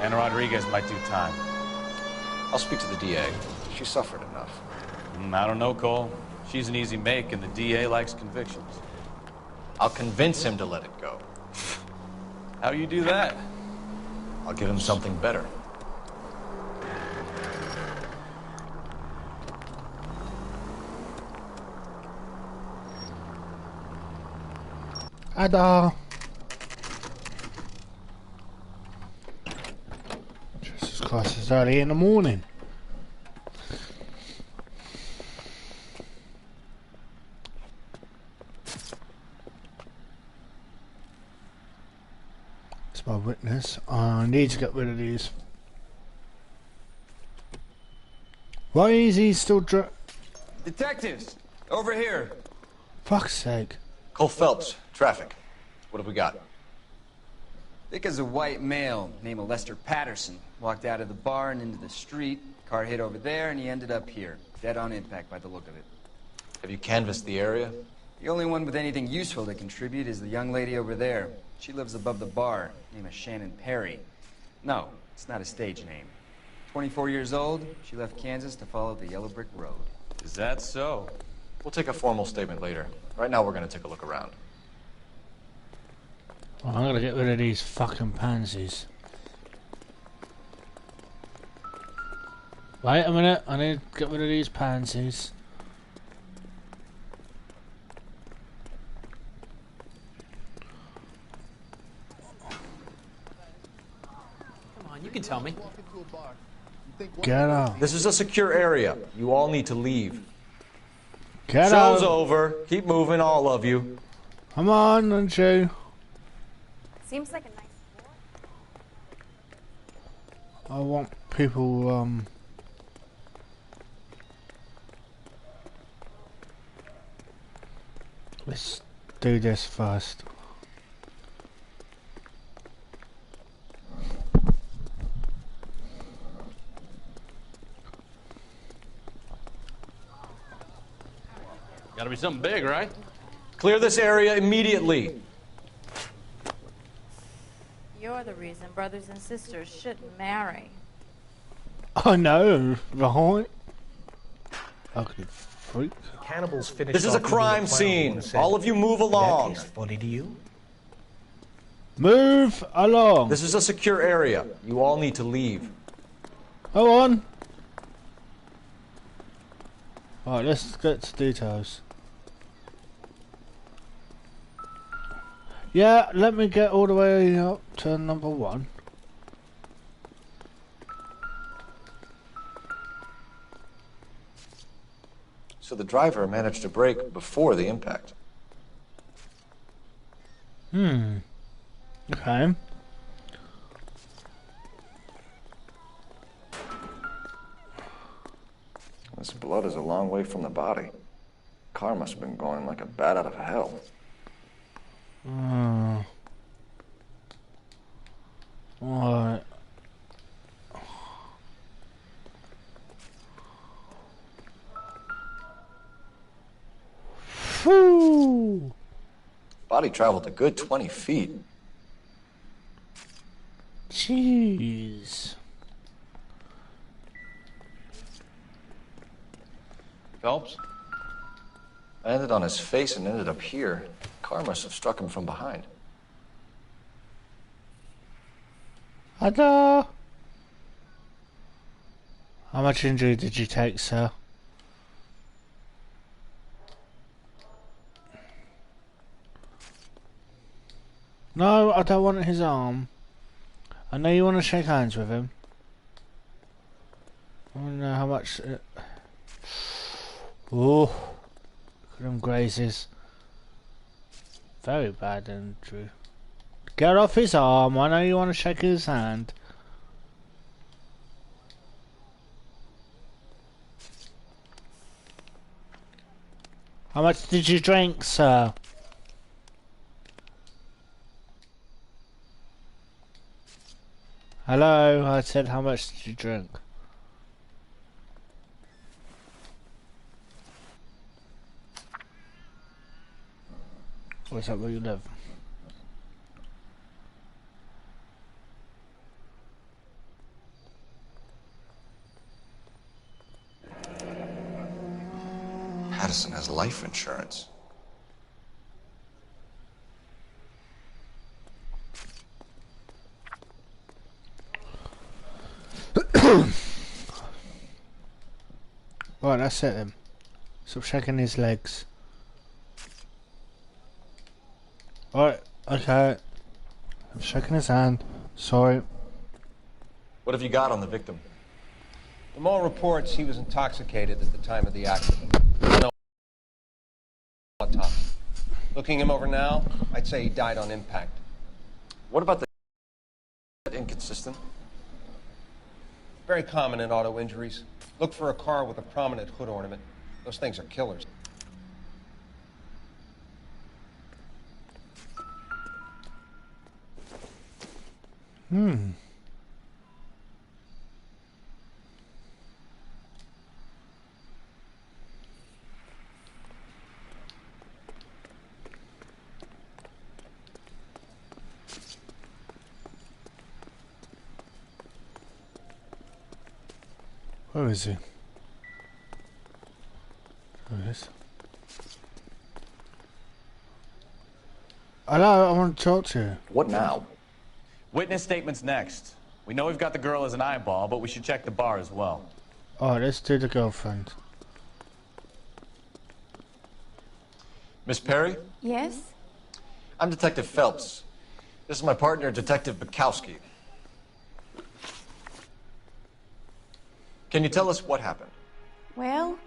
Speaker 3: Anna Rodriguez might do time.
Speaker 4: I'll speak to the DA. She suffered enough.
Speaker 3: I don't know, Cole. She's an easy make, and the DA likes convictions.
Speaker 4: I'll convince him to let it go.
Speaker 3: How you do that?
Speaker 4: I'll give him something better.
Speaker 2: Ada. Jesus Christ, it's early in the morning. It's my witness. I need to get rid of these. Why is he still
Speaker 5: Detectives, over here.
Speaker 2: Fuck's sake.
Speaker 4: Cole Phelps, traffic. What have we got?
Speaker 24: Thick as a white male, named Lester Patterson. Walked out of the bar and into the street. Car hit over there, and he ended up here. Dead on impact by the look of it.
Speaker 4: Have you canvassed the area?
Speaker 24: The only one with anything useful to contribute is the young lady over there. She lives above the bar. Name is Shannon Perry. No, it's not a stage name. 24 years old, she left Kansas to follow the Yellow Brick Road.
Speaker 3: Is that so?
Speaker 4: We'll take a formal statement later. Right now, we're going to take a look around.
Speaker 2: Oh, I'm gonna get rid of these fucking pansies. Wait a minute, I need to get rid of these pansies.
Speaker 21: Come on, you can tell me.
Speaker 2: Get out.
Speaker 4: This is a secure area. You all need to leave.
Speaker 2: Get
Speaker 4: Show's
Speaker 2: out.
Speaker 4: over. Keep moving, all of you.
Speaker 2: Come on, don't you?
Speaker 25: Seems like a nice boy.
Speaker 2: I want people, let's do this first.
Speaker 8: Gotta be something big, right?
Speaker 4: Clear this area immediately.
Speaker 25: You're the reason brothers and sisters shouldn't marry.
Speaker 2: I know, right? Ugly freak.
Speaker 14: Cannibals finished.
Speaker 4: This is a crime scene. All of you move along.
Speaker 14: That is funny to you?
Speaker 2: Move along.
Speaker 4: This is a secure area. You all need to leave.
Speaker 2: Go on. Alright, let's get to details. Yeah, let me get all the way up to number 1.
Speaker 4: So the driver managed to brake before the impact.
Speaker 2: Okay.
Speaker 4: This blood is a long way from the body. Car must have been going like a bat out of hell.
Speaker 2: Alright. Whew.
Speaker 4: Body traveled a good 20 feet.
Speaker 2: Jeez.
Speaker 3: Phelps?
Speaker 4: I landed on his face and ended up here. Car must have struck him from behind.
Speaker 2: Ada. How much injury did you take, sir? No, I don't want his arm. I know you want to shake hands with him. I want to know how much... Oh, look at them grazes. Very bad injury. Get off his arm. I know you want to shake his hand. How much did you drink, sir? Hello, I said how much did you drink? Where's that where you live?
Speaker 4: Patterson has life insurance.
Speaker 2: Right, that's it then. Stop shaking his legs. Alright, okay. I'm shaking his hand. Sorry.
Speaker 4: What have you got on the victim?
Speaker 9: From all reports, he was intoxicated at the time of the accident. No autopsy. Looking him over now, I'd say he died on impact.
Speaker 4: What about the inconsistent?
Speaker 9: Very common in auto injuries. Look for a car with a prominent hood ornament. Those things are killers.
Speaker 2: Where is he? There he is. Hello, I want to talk to you.
Speaker 4: What now?
Speaker 3: Witness statements next. We know we've got the girl as an eyeball, but we should check the bar as well.
Speaker 2: Alright, let's do the girlfriend.
Speaker 4: Miss Perry?
Speaker 25: Yes?
Speaker 4: I'm Detective Phelps. This is my partner, Detective Bukowski. Can you tell us what happened?
Speaker 13: Well,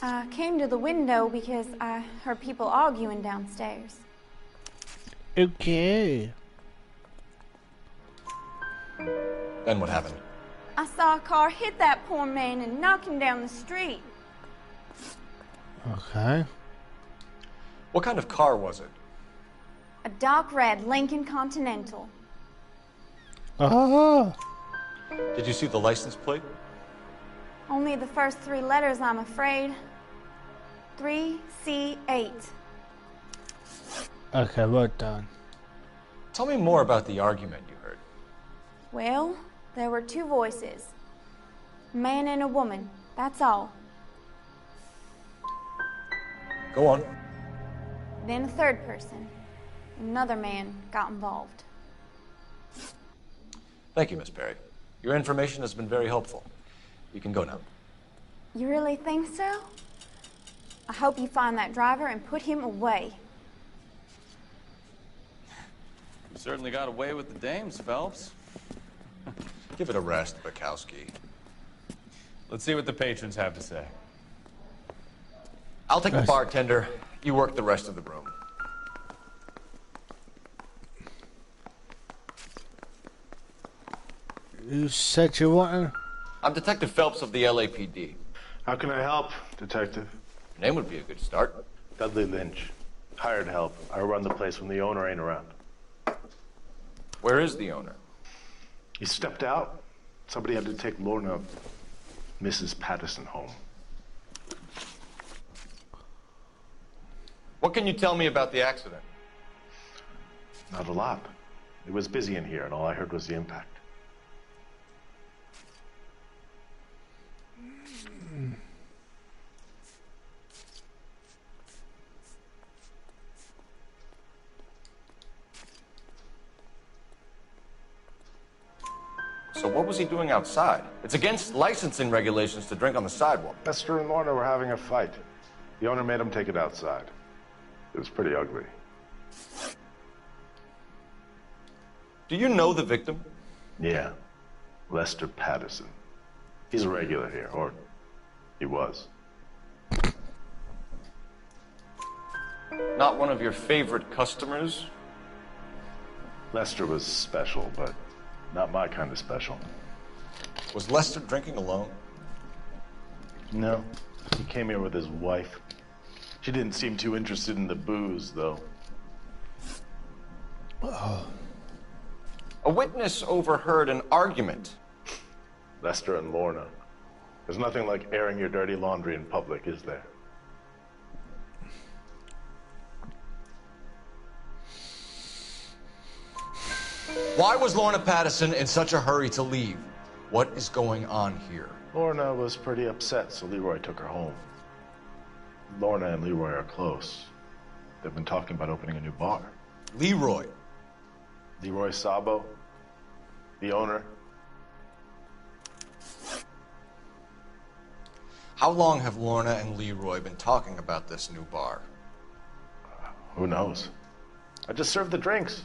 Speaker 13: I came to the window because I heard people arguing downstairs.
Speaker 2: Okay.
Speaker 4: Then what happened?
Speaker 13: I saw a car hit that poor man and knock him down the street.
Speaker 2: Okay.
Speaker 4: What kind of car was it?
Speaker 13: A dark red Lincoln Continental.
Speaker 2: Ah.
Speaker 4: Did you see the license plate?
Speaker 13: Only the first three letters, I'm afraid. 3C8.
Speaker 2: Okay, well done.
Speaker 4: Tell me more about the argument you heard.
Speaker 13: Well, there were two voices. A man and a woman, that's all.
Speaker 4: Go on.
Speaker 13: Then a third person. Another man got involved.
Speaker 4: Thank you, Miss Perry. Your information has been very helpful. You can go now.
Speaker 13: You really think so? I hope you find that driver and put him away.
Speaker 3: You certainly got away with the dames, Phelps.
Speaker 4: Give it a rest, Bukowski.
Speaker 3: Let's see what the patrons have to say.
Speaker 4: I'll take the bartender. You work the rest of the room.
Speaker 2: You said you wanted...
Speaker 4: I'm Detective Phelps of the LAPD.
Speaker 15: How can I help, Detective?
Speaker 4: Your name would be a good start.
Speaker 15: Dudley Lynch. Hired help. I run the place when the owner ain't around.
Speaker 4: Where is the owner?
Speaker 15: He stepped out. Somebody had to take Lorna, Mrs. Patterson, home.
Speaker 4: What can you tell me about the accident?
Speaker 15: Not a lot. It was busy in here, and all I heard was the impact.
Speaker 4: So what was he doing outside? It's against licensing regulations to drink on the sidewalk.
Speaker 15: Lester and Lorna were having a fight. The owner made him take it outside. It was pretty ugly.
Speaker 4: Do you know the victim?
Speaker 15: Yeah. Lester Patterson. He's a regular here, or he was.
Speaker 4: Not one of your favorite customers?
Speaker 15: Lester was special, but not my kind of special.
Speaker 4: Was Lester drinking alone?
Speaker 15: No. He came here with his wife. She didn't seem too interested in the booze, though.
Speaker 4: A witness overheard an argument.
Speaker 15: Lester and Lorna. There's nothing like airing your dirty laundry in public, is there?
Speaker 4: Why was Lorna Patterson in such a hurry to leave? What is going on here?
Speaker 15: Lorna was pretty upset, so Leroy took her home. Lorna and Leroy are close. They've been talking about opening a new bar.
Speaker 4: Leroy?
Speaker 15: Leroy Sabo, the owner.
Speaker 4: How long have Lorna and Leroy been talking about this new bar?
Speaker 15: Who knows? I just served the drinks.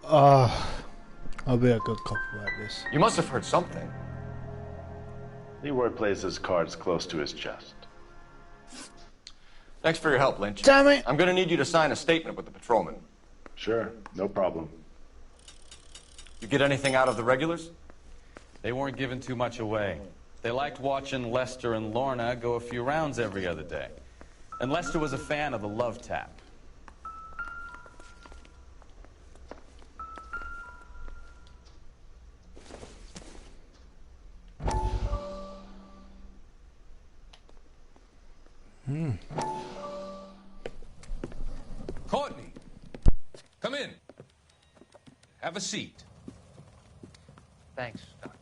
Speaker 2: I'll be a good cop about this.
Speaker 4: You must have heard something.
Speaker 15: Leroy plays his cards close to his chest.
Speaker 4: Thanks for your help, Lynch.
Speaker 2: Damn it!
Speaker 4: I'm gonna need you to sign a statement with the patrolman.
Speaker 15: Sure, no problem.
Speaker 4: You get anything out of the regulars?
Speaker 3: They weren't giving too much away. They liked watching Lester and Lorna go a few rounds every other day. And Lester was a fan of the love tap.
Speaker 10: Courtney, come in. Have a seat.
Speaker 24: Thanks, Doctor.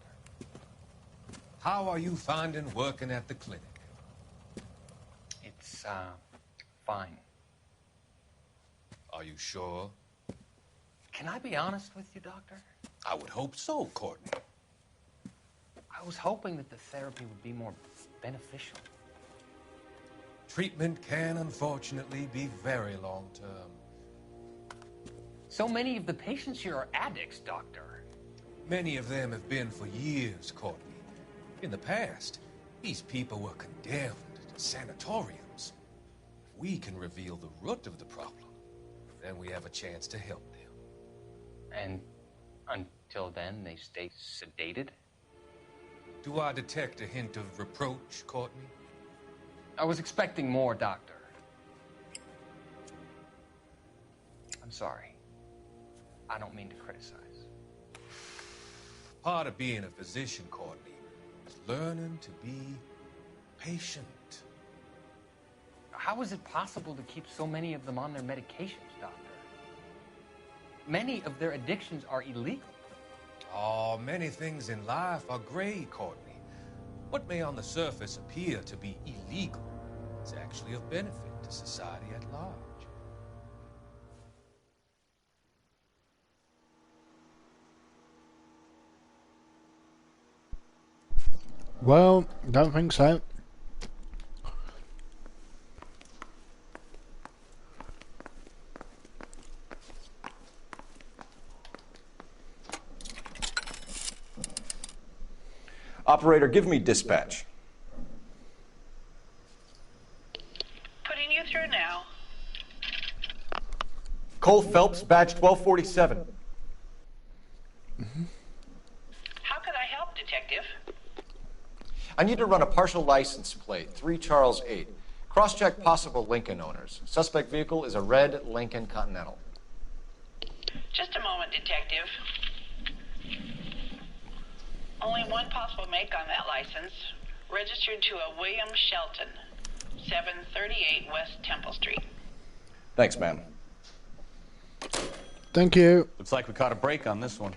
Speaker 10: How are you finding working at the clinic?
Speaker 24: It's, fine.
Speaker 10: Are you sure?
Speaker 24: Can I be honest with you, Doctor?
Speaker 10: I would hope so, Courtney.
Speaker 24: I was hoping that the therapy would be more beneficial.
Speaker 10: Treatment can, unfortunately, be very long-term.
Speaker 24: So many of the patients here are addicts, Doctor.
Speaker 10: Many of them have been for years, Courtney. In the past, these people were condemned to sanatoriums. If we can reveal the root of the problem, then we have a chance to help them.
Speaker 24: And until then, they stay sedated?
Speaker 10: Do I detect a hint of reproach, Courtney?
Speaker 24: I was expecting more, Doctor. I'm sorry. I don't mean to criticize.
Speaker 10: Part of being a physician, Courtney, is learning to be patient.
Speaker 24: How is it possible to keep so many of them on their medications, Doctor? Many of their addictions are illegal.
Speaker 10: Oh, many things in life are gray, Courtney. What may on the surface appear to be illegal is actually of benefit to society at large.
Speaker 2: Well, don't think so.
Speaker 4: Operator, give me dispatch.
Speaker 6: Putting you through now.
Speaker 4: Cole Phelps, badge 1247.
Speaker 6: How can I help, Detective?
Speaker 4: I need to run a partial license plate, 3 Charles 8. Cross-check possible Lincoln owners. Suspect vehicle is a red Lincoln Continental.
Speaker 6: Just a moment, Detective. Only one possible make on that license. Registered to a William Shelton, 738 West Temple Street.
Speaker 4: Thanks, ma'am.
Speaker 2: Thank you.
Speaker 3: Looks like we caught a break on this one.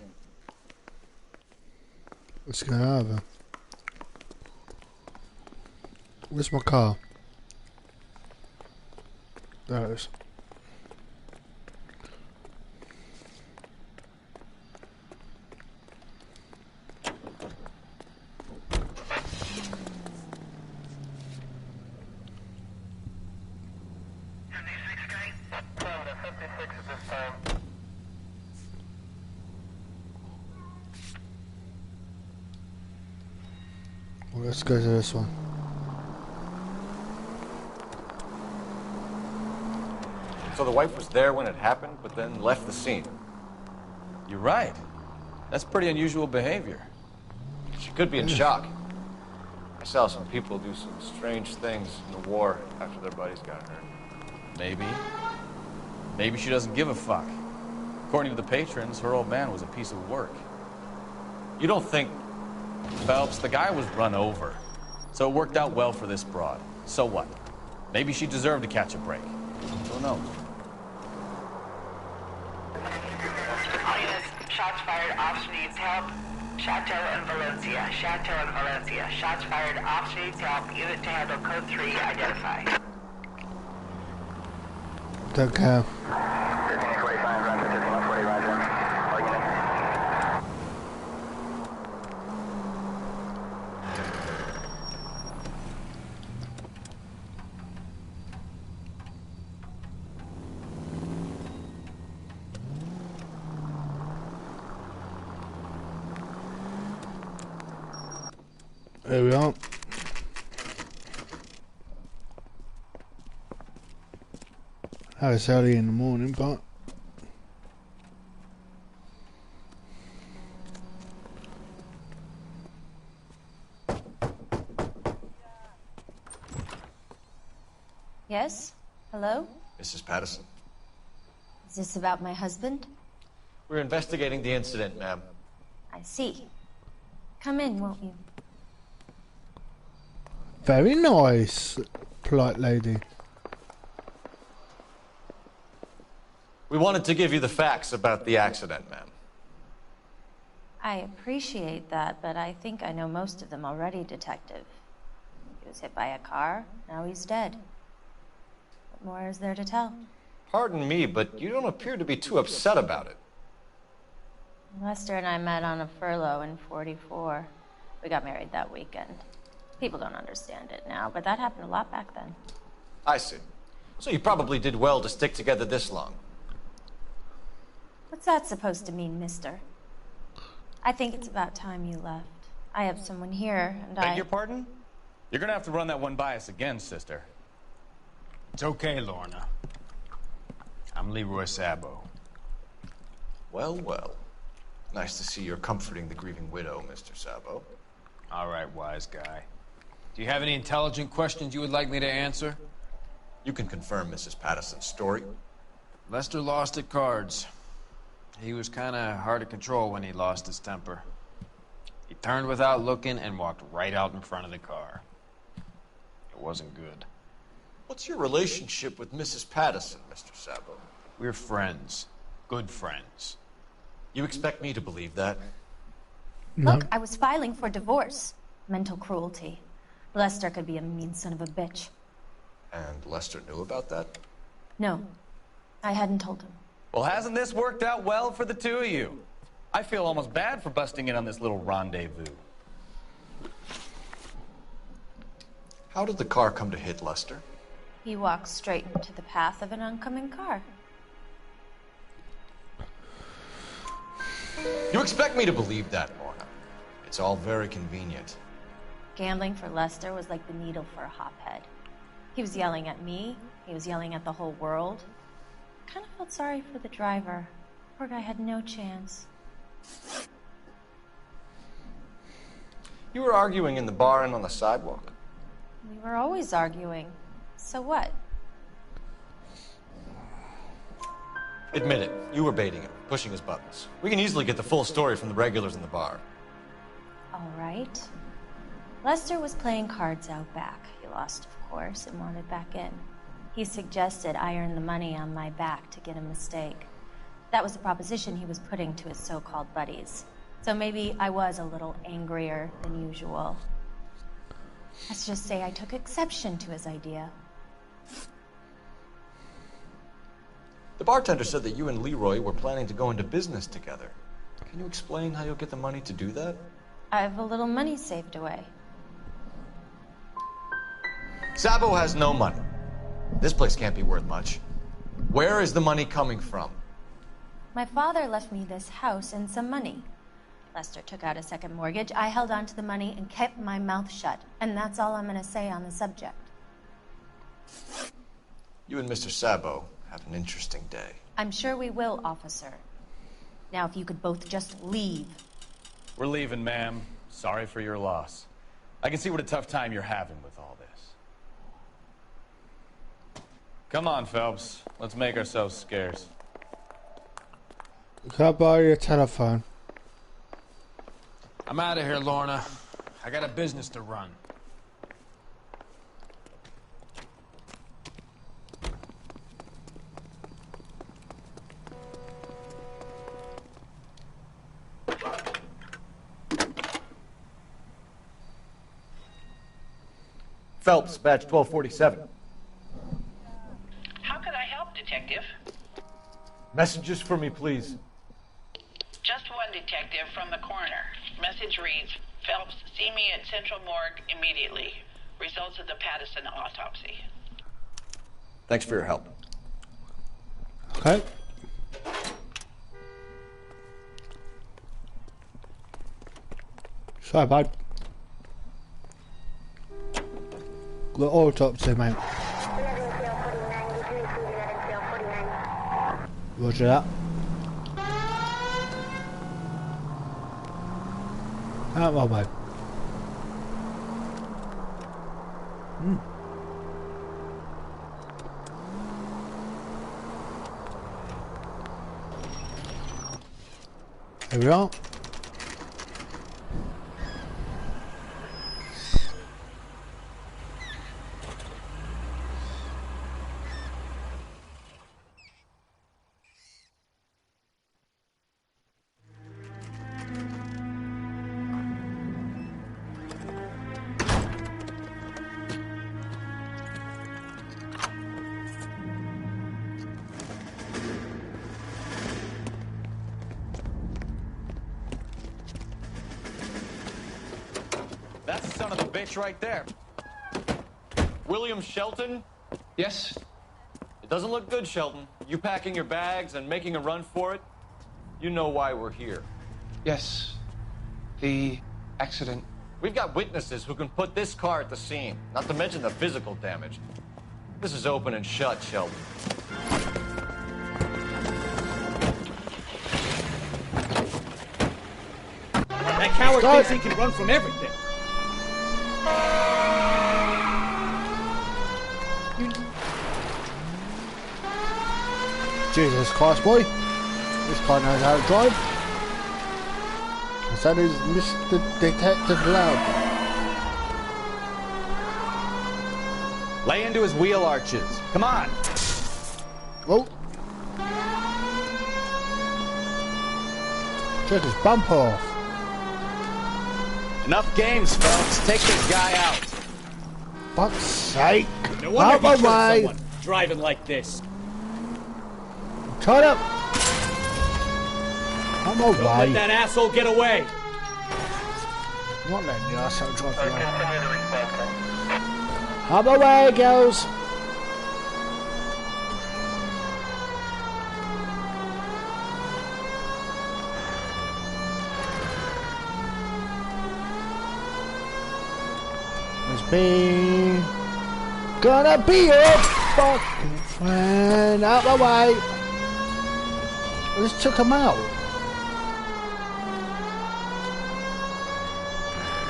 Speaker 2: Let's go over. Where's my car? There it is. Well, let's go to this one.
Speaker 4: So the wife was there when it happened, but then left the scene.
Speaker 3: You're right. That's pretty unusual behavior.
Speaker 4: She could be in shock. I saw some people do some strange things in the war after their buddies got hurt.
Speaker 3: Maybe. Maybe she doesn't give a fuck. According to the patrons, her old man was a piece of work.
Speaker 4: You don't think...
Speaker 3: Phelps, the guy was run over. So it worked out well for this broad. So what? Maybe she deserved to catch a break. Who knows?
Speaker 6: All units, shots fired, officer needs help. Chateau and Valencia. Chateau and Valencia. Shots fired, officer needs help. Unit to handle code 3, identify.
Speaker 2: Don't care. There we are. Oh, it's early in the morning, but
Speaker 7: Yes? Hello?
Speaker 4: Mrs. Patterson.
Speaker 7: Is this about my husband?
Speaker 4: We're investigating the incident, ma'am.
Speaker 7: I see. Come in, won't you?
Speaker 2: very nice, polite lady.
Speaker 4: We wanted to give you the facts about the accident, ma'am.
Speaker 7: I appreciate that, but I think I know most of them already, Detective. He was hit by a car, now he's dead. What more is there to tell?
Speaker 4: Pardon me, but you don't appear to be too upset about it.
Speaker 7: Lester and I met on a furlough in '44. We got married that weekend. People don't understand it now, but that happened a lot back then.
Speaker 4: I see. So you probably did well to stick together this long.
Speaker 7: What's that supposed to mean, mister? I think it's about time you left. I have someone here, and
Speaker 3: Beg your pardon? You're gonna have to run that one by us again, sister.
Speaker 1: It's okay, Lorna. I'm Leroy Sabo.
Speaker 4: Well, well. Nice to see you're comforting the grieving widow, Mr. Sabo.
Speaker 1: All right, wise guy. Do you have any intelligent questions you would like me to answer?
Speaker 4: You can confirm Mrs. Patterson's story.
Speaker 1: Lester lost at cards. He was kind of hard to control when he lost his temper. He turned without looking and walked right out in front of the car. It wasn't good.
Speaker 4: What's your relationship with Mrs. Patterson, Mr. Sabo?
Speaker 1: We're friends. Good friends.
Speaker 4: You expect me to believe that?
Speaker 2: No.
Speaker 7: Look, I was filing for divorce. Mental cruelty. Lester could be a mean son of a bitch.
Speaker 4: And Lester knew about that?
Speaker 7: No, I hadn't told him.
Speaker 3: Well, hasn't this worked out well for the two of you? I feel almost bad for busting in on this little rendezvous.
Speaker 4: How did the car come to hit Lester?
Speaker 7: He walked straight into the path of an oncoming car.
Speaker 4: You expect me to believe that, Lorna. It's all very convenient.
Speaker 7: Gambling for Lester was like the needle for a hophead. He was yelling at me. He was yelling at the whole world. I kind of felt sorry for the driver. Poor guy had no chance.
Speaker 4: You were arguing in the bar and on the sidewalk?
Speaker 7: We were always arguing. So what?
Speaker 4: Admit it. You were baiting him, pushing his buttons. We can easily get the full story from the regulars in the bar.
Speaker 7: All right. Lester was playing cards out back. He lost, of course, and wanted back in. He suggested I earn the money on my back to get a mistake. That was the proposition he was putting to his so-called buddies. So maybe I was a little angrier than usual. Let's just say I took exception to his idea.
Speaker 4: The bartender said that you and Leroy were planning to go into business together. Can you explain how you'll get the money to do that?
Speaker 7: I have a little money saved away.
Speaker 4: Sabo has no money. This place can't be worth much. Where is the money coming from?
Speaker 7: My father left me this house and some money. Lester took out a second mortgage. I held on to the money and kept my mouth shut. And that's all I'm going to say on the subject.
Speaker 4: You and Mr. Sabo have an interesting day.
Speaker 7: I'm sure we will, officer. Now, if you could both just leave.
Speaker 3: We're leaving, ma'am. Sorry for your loss. I can see what a tough time you're having with all this. Come on, Phelps. Let's make ourselves scarce.
Speaker 2: Can I borrow your telephone?
Speaker 21: I'm out of here, Lorna. I got a business to run.
Speaker 4: Phelps, badge 1247.
Speaker 6: How can I help, Detective?
Speaker 4: Messages for me, please.
Speaker 6: Just one detective from the coroner. Message reads, Phelps, see me at Central Morgue immediately. Results of the Patterson autopsy.
Speaker 4: Thanks for your help.
Speaker 2: Okay. Sorry, bud. The autopsy, mate. Roger that. Out of my way. Here we are.
Speaker 3: That's the son of a bitch right there. William Shelton?
Speaker 16: Yes?
Speaker 3: It doesn't look good, Shelton. You packing your bags and making a run for it? You know why we're here.
Speaker 16: Yes. The accident.
Speaker 4: We've got witnesses who can put this car at the scene, not to mention the physical damage. This is open and shut, Shelton.
Speaker 17: That coward thinks he can run from everything.
Speaker 2: Jesus Christ, boy. This guy knows how to drive. That is Mr. Detective Loud.
Speaker 3: Lay into his wheel arches. Come on.
Speaker 2: Oh. Took his bumper off.
Speaker 3: Enough games, folks. Take this guy out.
Speaker 2: Fuck's sake.
Speaker 17: No wonder
Speaker 2: Out my
Speaker 17: he killed
Speaker 2: way.
Speaker 17: someone driving like this.
Speaker 2: Shut up. I'm
Speaker 17: Don't let
Speaker 2: away.
Speaker 17: that asshole get away.
Speaker 2: I'm not letting the asshole drive away. I'm away, girls. It's me. Gonna be your fucking friend. Out my way. I just took him out.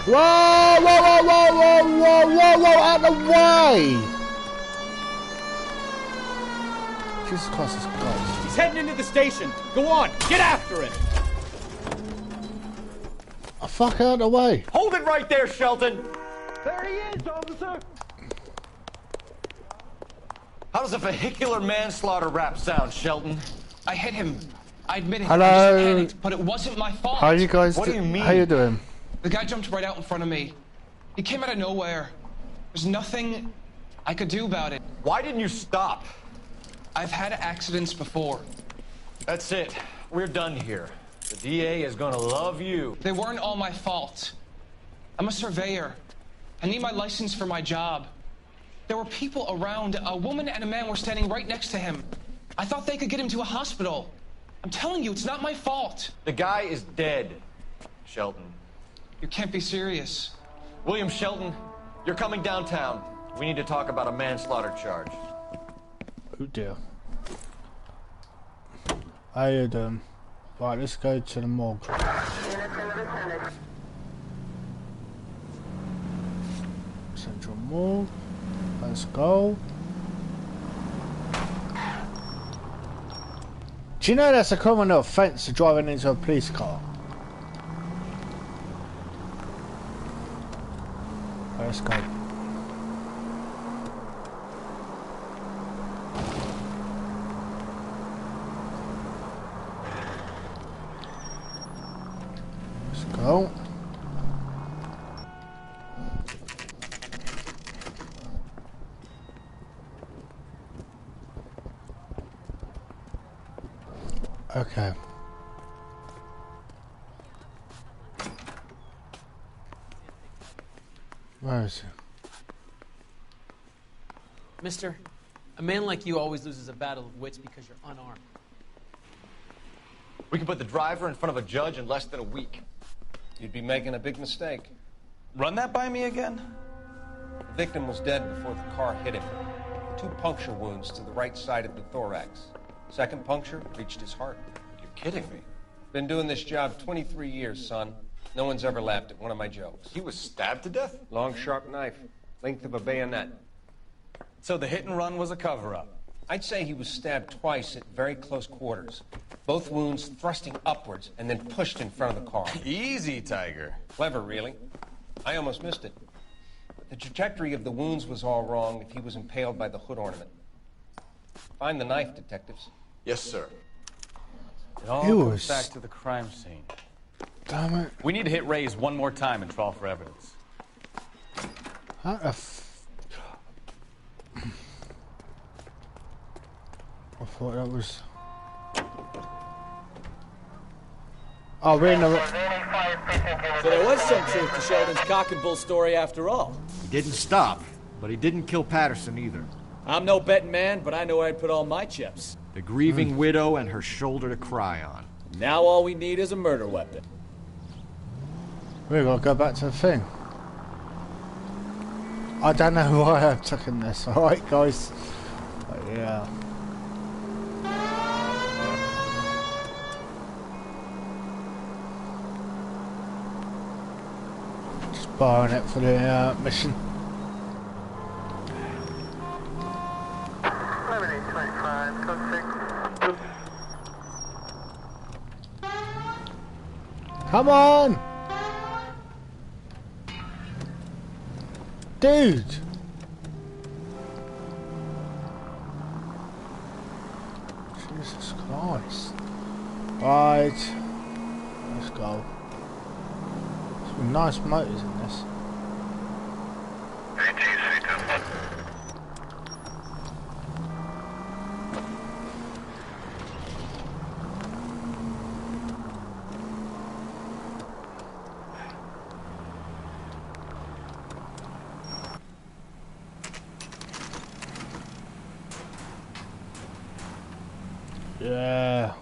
Speaker 2: Whoa, whoa, whoa, whoa, whoa, whoa, whoa, whoa, out the way! Jesus Christ, this guy.
Speaker 17: He's heading into the station. Go on, get after him.
Speaker 2: Oh, fuck out the way.
Speaker 3: Hold it right there, Shelton.
Speaker 17: There he is, officer.
Speaker 4: How does a vehicular manslaughter rap sound, Shelton?
Speaker 16: I hit him. I admit it.
Speaker 2: Hello.
Speaker 16: I just panicked, but it wasn't my fault.
Speaker 2: How you guys
Speaker 4: What do you mean?
Speaker 2: How you doing?
Speaker 16: The guy jumped right out in front of me. He came out of nowhere. There's nothing I could do about it.
Speaker 4: Why didn't you stop?
Speaker 16: I've had accidents before.
Speaker 4: That's it. We're done here. The DA is gonna love you.
Speaker 16: They weren't all my fault. I'm a surveyor. I need my license for my job. There were people around. A woman and a man were standing right next to him. I thought they could get him to a hospital. I'm telling you, it's not my fault.
Speaker 4: The guy is dead, Shelton.
Speaker 16: You can't be serious.
Speaker 4: William Shelton, you're coming downtown. We need to talk about a manslaughter charge.
Speaker 2: Oh dear. How you doing? Right, let's go to the morgue. Central morgue. Let's go. Do you know that's a criminal offence to driving into a police car? Let's go. Let's go. Okay. Where is he?
Speaker 12: Mister, a man like you always loses a battle of wits because you're unarmed.
Speaker 4: We can put the driver in front of a judge in less than a week.
Speaker 9: You'd be making a big mistake.
Speaker 3: Run that by me again?
Speaker 9: The victim was dead before the car hit him. 2 puncture wounds to the right side of the thorax. Second puncture reached his heart.
Speaker 4: You're kidding me.
Speaker 9: Been doing this job 23 years, son. No one's ever laughed at one of my jokes.
Speaker 4: He was stabbed to death?
Speaker 9: Long, sharp knife. Length of a bayonet.
Speaker 3: So the hit and run was a cover-up?
Speaker 9: I'd say he was stabbed twice at very close quarters. Both wounds thrusting upwards and then pushed in front of the car.
Speaker 3: Easy, Tiger.
Speaker 9: Clever, really. I almost missed it. But the trajectory of the wounds was all wrong if he was impaled by the hood ornament. Find the knife, detectives.
Speaker 4: Yes, sir.
Speaker 3: It all comes back to the crime scene.
Speaker 2: Damn it.
Speaker 3: We need to hit Ray's one more time and trial for evidence.
Speaker 2: How the I thought that was... Oh, we're in the...
Speaker 17: So there was some truth to Sheldon's cock and bull story after all.
Speaker 18: He didn't stop, but he didn't kill Patterson either.
Speaker 17: I'm no betting man, but I know where I'd put all my chips.
Speaker 18: The grieving widow and her shoulder to cry on.
Speaker 17: Now all we need is a murder weapon.
Speaker 2: We gotta go back to the thing. I don't know why I've taken this, alright guys? But yeah. Just borrowing it for the mission. Come on! Dude! Jesus Christ. Right. Let's go. Some nice motors in this. Yeah.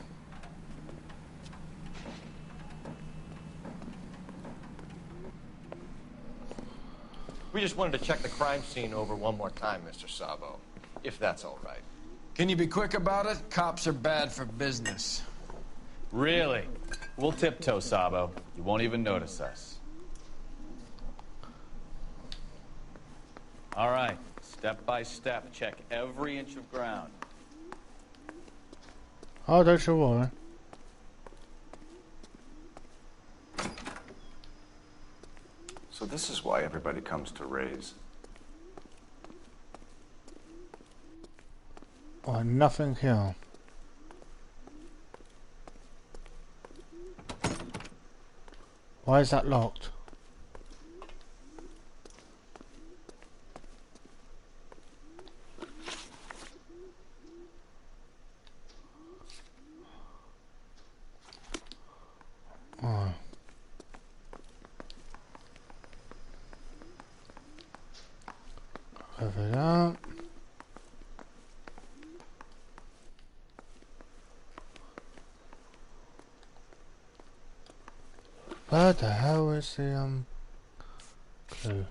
Speaker 4: We just wanted to check the crime scene over one more time, Mr. Sabo, if that's all right.
Speaker 21: Can you be quick about it? Cops are bad for business.
Speaker 3: Really? We'll tiptoe, Sabo. You won't even notice us. All right, step by step, check every inch of ground.
Speaker 2: Oh, don't you worry.
Speaker 19: So this is why everybody comes to Ray's.
Speaker 2: Oh, nothing here. Why is that locked? Oh. Cover that. Where the hell is the clue?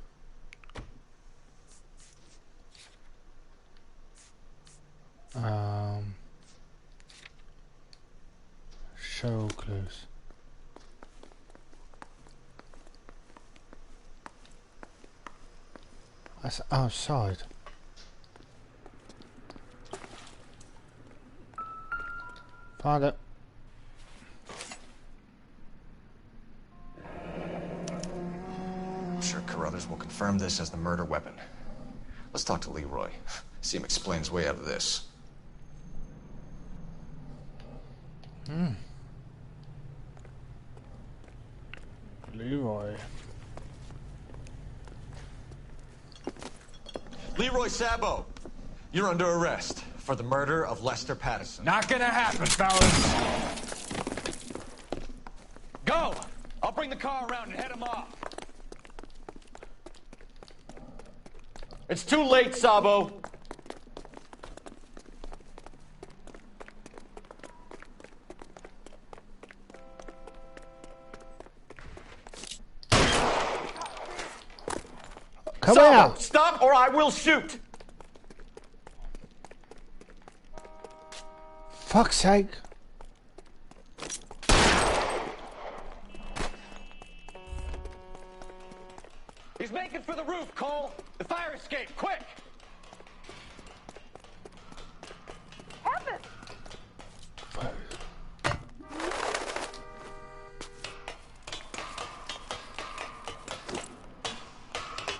Speaker 2: Show clues. That's outside. Found it.
Speaker 4: I'm sure Carruthers will confirm this as the murder weapon. Let's talk to Leroy. See him explain his way out of this.
Speaker 2: Leroy.
Speaker 4: Leroy Sabo, you're under arrest for the murder of Lester Patterson.
Speaker 21: Not gonna happen, fellas. Go! I'll bring the car around and head him off.
Speaker 4: It's too late, Sabo.
Speaker 2: Come
Speaker 4: Sabo,
Speaker 2: out!
Speaker 4: stop or I will shoot!
Speaker 2: Fuck's sake!
Speaker 21: He's making for the roof, Cole. The fire escape, quick!
Speaker 6: Help us!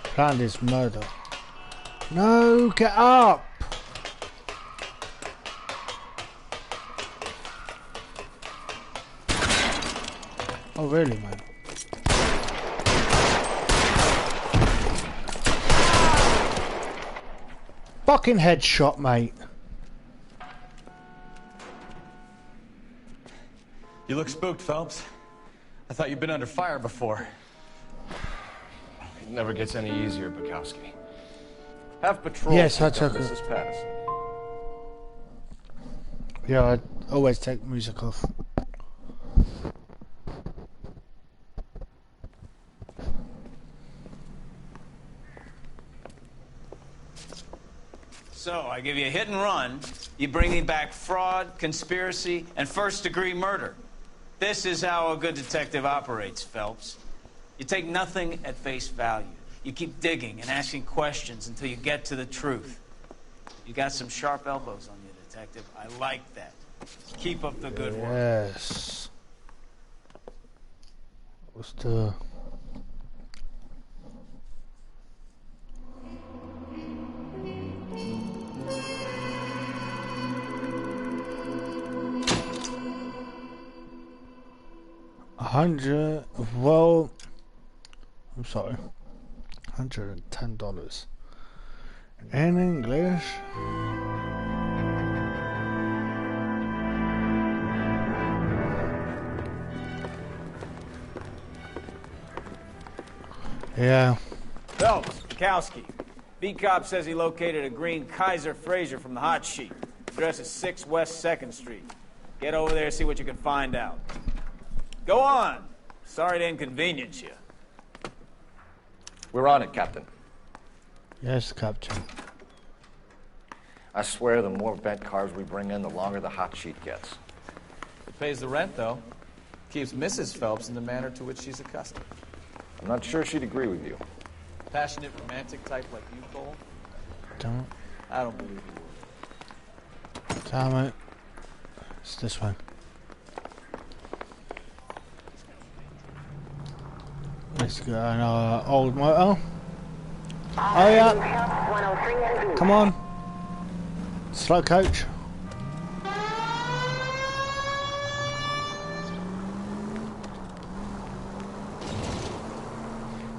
Speaker 2: Planned his murder. No, get up! Oh really, man? Fucking headshot, mate.
Speaker 3: You look spooked, Phelps. I thought you'd been under fire before.
Speaker 4: It never gets any easier, Bukowski. Have patrol.
Speaker 2: Yes, I
Speaker 4: pick up
Speaker 2: took it.
Speaker 4: Mrs. Patterson.
Speaker 2: Yeah, I always take music off.
Speaker 1: So, I give you a hit and run, you bring me back fraud, conspiracy, and first-degree murder. This is how a good detective operates, Phelps. You take nothing at face value. You keep digging and asking questions until you get to the truth. You got some sharp elbows on you, detective. I like that. Keep up the good work.
Speaker 2: Yes. What's the... Well, I'm sorry, $110 in English. Yeah.
Speaker 1: Phelps, Bukowski. Beat cop says he located a green Kaiser Fraser from the hot sheet. Address is 6 West 2nd Street. Get over there and see what you can find out. Go on. Sorry to inconvenience you.
Speaker 4: We're on it, Captain.
Speaker 2: Yes, Captain.
Speaker 4: I swear the more bent cars we bring in, the longer the hot sheet gets.
Speaker 3: It pays the rent, though. Keeps Mrs. Phelps in the manner to which she's accustomed.
Speaker 4: I'm not sure she'd agree with you.
Speaker 3: Passionate, romantic type like you, Cole?
Speaker 2: Don't.
Speaker 3: I don't believe you.
Speaker 2: Damn it. It's this one. Let's go an old motor. Oh yeah. Come on. Slow coach.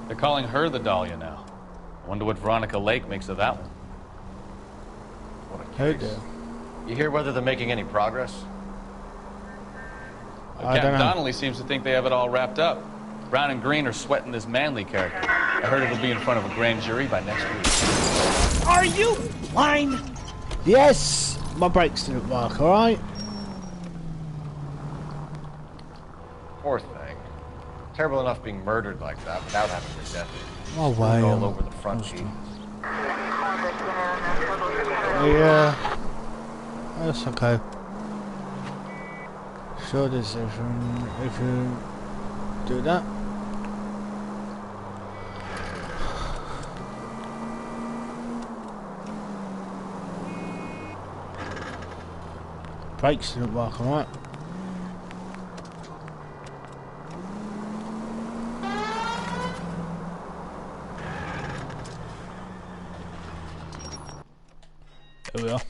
Speaker 3: They're calling her the Dahlia now. I wonder what Veronica Lake makes of that one.
Speaker 4: What a
Speaker 2: Hey
Speaker 4: case.
Speaker 2: there.
Speaker 4: You hear whether they're making any progress?
Speaker 2: I don't
Speaker 3: Captain
Speaker 2: know.
Speaker 3: Donnelly seems to think they have it all wrapped up. Brown and Green are sweating this Manley character. I heard it'll be in front of a grand jury by next week.
Speaker 2: Are you blind? Yes! My brakes didn't work, alright?
Speaker 4: Poor thing. Terrible enough being murdered like that without having your death
Speaker 2: Oh,
Speaker 4: strewn
Speaker 2: wow.
Speaker 4: all over the front sheet.
Speaker 2: Yeah. That's okay. Sure decision if you do that. Brakes didn't work alright. There we are.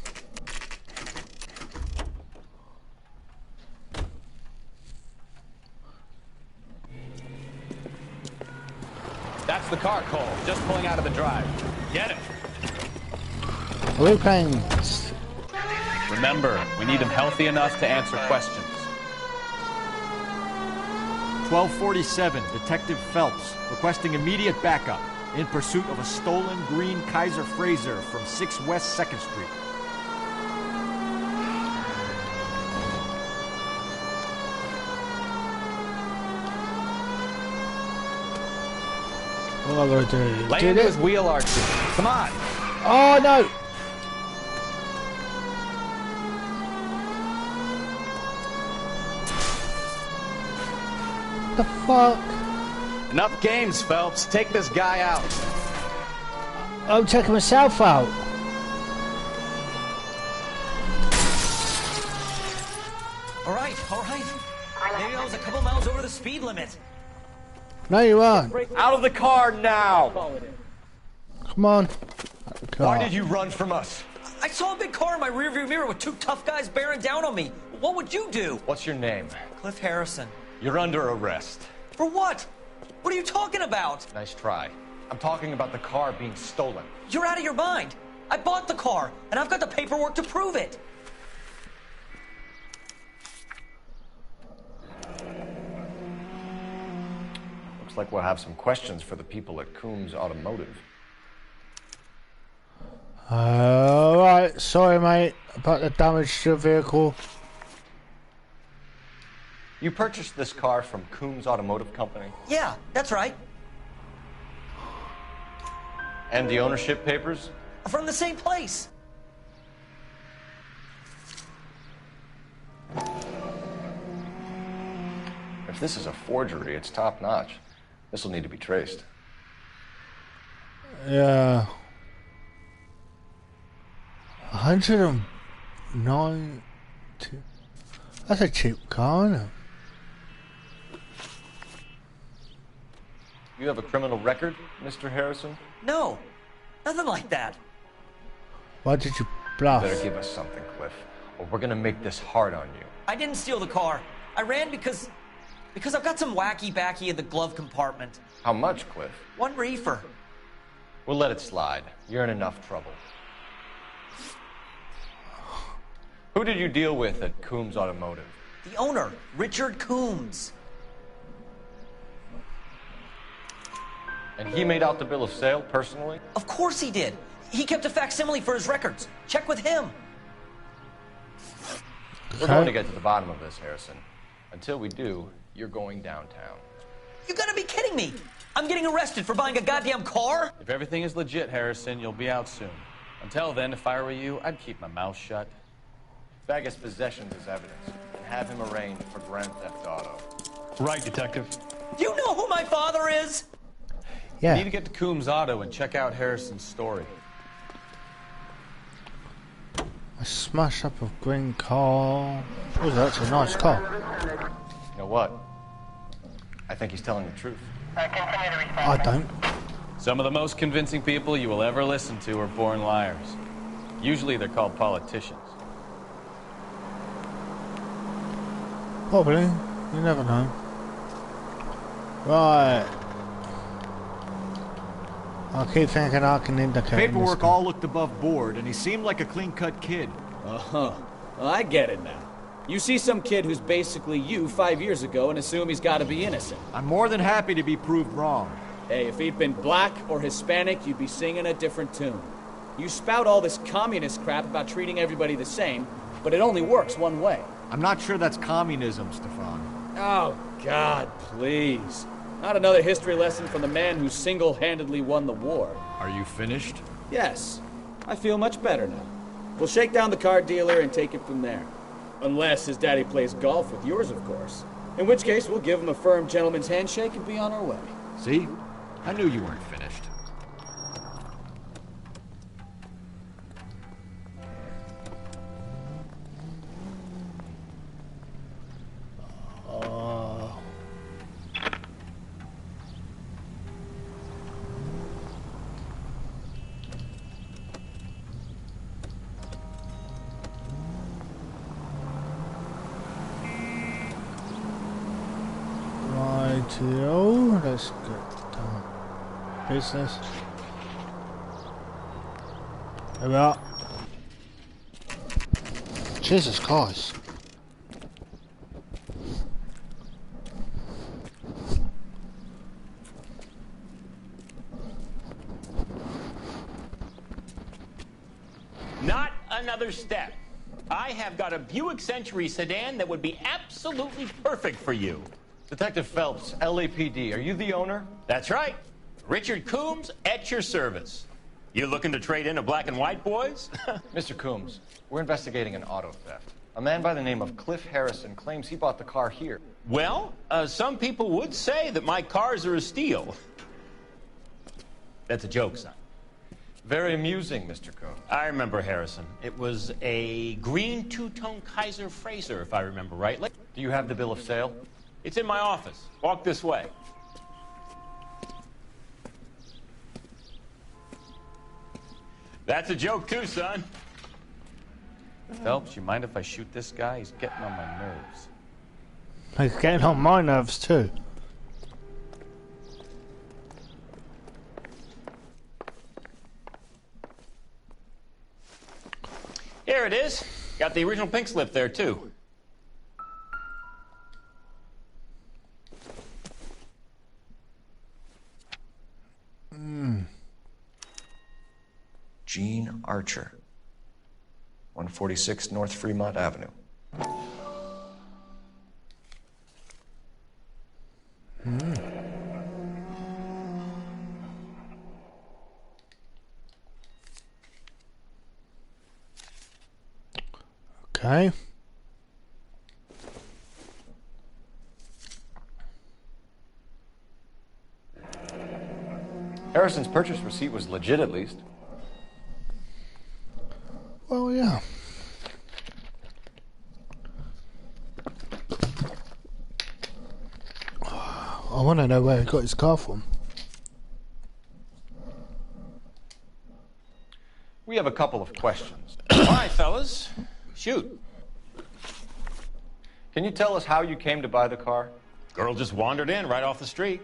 Speaker 3: That's the car, Cole. Just pulling out of the drive. Get it.
Speaker 2: Are we playing?
Speaker 3: Remember, we need him healthy enough to answer questions.
Speaker 18: 1247, Detective Phelps, requesting immediate backup in pursuit of a stolen green Kaiser Frazer from 6 West 2nd Street.
Speaker 2: What am I going to do?
Speaker 3: Lay into his wheel arches. Come on.
Speaker 2: Oh no! The fuck?
Speaker 3: Enough games, Phelps. Take this guy out.
Speaker 2: I'm taking myself out.
Speaker 5: All right. Maybe I was a couple miles over the speed limit.
Speaker 2: No, you aren't.
Speaker 4: Out of the car now!
Speaker 2: Come on.
Speaker 4: Why did you run from us?
Speaker 5: I saw a big car in my rearview mirror with 2 tough guys bearing down on me. What would you do?
Speaker 4: What's your name?
Speaker 5: Cliff Harrison.
Speaker 4: You're under arrest.
Speaker 5: For what? What are you talking about?
Speaker 4: Nice try. I'm talking about the car being stolen.
Speaker 5: You're out of your mind. I bought the car, and I've got the paperwork to prove it.
Speaker 4: Looks like we'll have some questions for the people at Coombs Automotive.
Speaker 2: Alright, sorry mate about the damage to your vehicle.
Speaker 4: You purchased this car from Coombs Automotive Company?
Speaker 5: Yeah, that's right.
Speaker 4: And the ownership papers?
Speaker 5: From the same place.
Speaker 4: If this is a forgery, it's top notch. This will need to be traced.
Speaker 2: Yeah. 109. That's a cheap car, isn't it?
Speaker 4: You have a criminal record, Mr. Harrison?
Speaker 5: No, nothing like that.
Speaker 2: Why did you bluff?
Speaker 4: You better give us something, Cliff, or we're gonna make this hard on you.
Speaker 5: I didn't steal the car. I ran because I've got some wacky backy in the glove compartment.
Speaker 4: How much, Cliff?
Speaker 5: 1 reefer.
Speaker 4: We'll let it slide. You're in enough trouble. Who did you deal with at Coombs Automotive?
Speaker 5: The owner, Richard Coombs.
Speaker 4: And he made out the bill of sale personally?
Speaker 5: Of course he did. He kept a facsimile for his records. Check with him.
Speaker 4: We're going to get to the bottom of this, Harrison. Until we do, you're going downtown.
Speaker 5: You gotta be kidding me! I'm getting arrested for buying a goddamn car?
Speaker 3: If everything is legit, Harrison, you'll be out soon. Until then, if I were you, I'd keep my mouth shut.
Speaker 4: Bag his possessions as evidence and have him arraigned for Grand Theft Auto.
Speaker 8: Right, Detective.
Speaker 5: Do you know who my father is?
Speaker 2: Yeah.
Speaker 3: You need to get to Coombs Auto and check out Harrison's story.
Speaker 2: A smash up of green car. Oh, that's a nice car.
Speaker 4: You know what? I think he's telling the truth.
Speaker 2: I don't.
Speaker 3: Some of the most convincing people you will ever listen to are born liars. Usually they're called politicians.
Speaker 2: Probably. You never know. Right. I keep thinking I can indicate.
Speaker 18: Paperwork all looked above board, and he seemed like a clean-cut kid.
Speaker 17: Uh-huh. Well, I get it now. You see some kid who's basically you 5 years ago and assume he's got to be innocent.
Speaker 18: I'm more than happy to be proved wrong.
Speaker 17: Hey, if he'd been black or Hispanic, you'd be singing a different tune. You spout all this communist crap about treating everybody the same, but it only works one way.
Speaker 18: I'm not sure that's communism, Stefan.
Speaker 17: Oh, God, please. Not another history lesson from the man who single-handedly won the war.
Speaker 18: Are you finished?
Speaker 17: Yes. I feel much better now. We'll shake down the car dealer and take it from there. Unless his daddy plays golf with yours, of course. In which case, we'll give him a firm gentleman's handshake and be on our way.
Speaker 18: See? I knew you weren't finished.
Speaker 2: Let's get down business. There we are. Jesus Christ.
Speaker 11: Not another step. I have got a Buick Century sedan that would be absolutely perfect for you.
Speaker 4: Detective Phelps, LAPD, are you the owner?
Speaker 11: That's right. Richard Coombs at your service. You looking to trade in a black and white, boys?
Speaker 4: Mr. Coombs, we're investigating an auto theft. A man by the name of Cliff Harrison claims he bought the car here.
Speaker 11: Well, some people would say that my cars are a steal. That's a joke, son.
Speaker 4: Very amusing, Mr. Coombs.
Speaker 11: I remember Harrison. It was a green two-tone Kaiser Frazer, if I remember rightly.
Speaker 4: Do you have the bill of sale?
Speaker 11: It's in my office. Walk this way. That's a joke too, son.
Speaker 3: Phelps, you mind if I shoot this guy? He's getting on my nerves.
Speaker 2: He's getting on my nerves too.
Speaker 11: Here it is. Got the original pink slip there too.
Speaker 4: Gene Archer, 146 North Fremont Avenue.
Speaker 2: Okay.
Speaker 4: Harrison's purchase receipt was legit, at least.
Speaker 2: Well, yeah. I want to know where he got his car from.
Speaker 4: We have a couple of questions.
Speaker 11: All right, fellas. Shoot.
Speaker 4: Can you tell us how you came to buy the car?
Speaker 11: Girl just wandered in right off the street.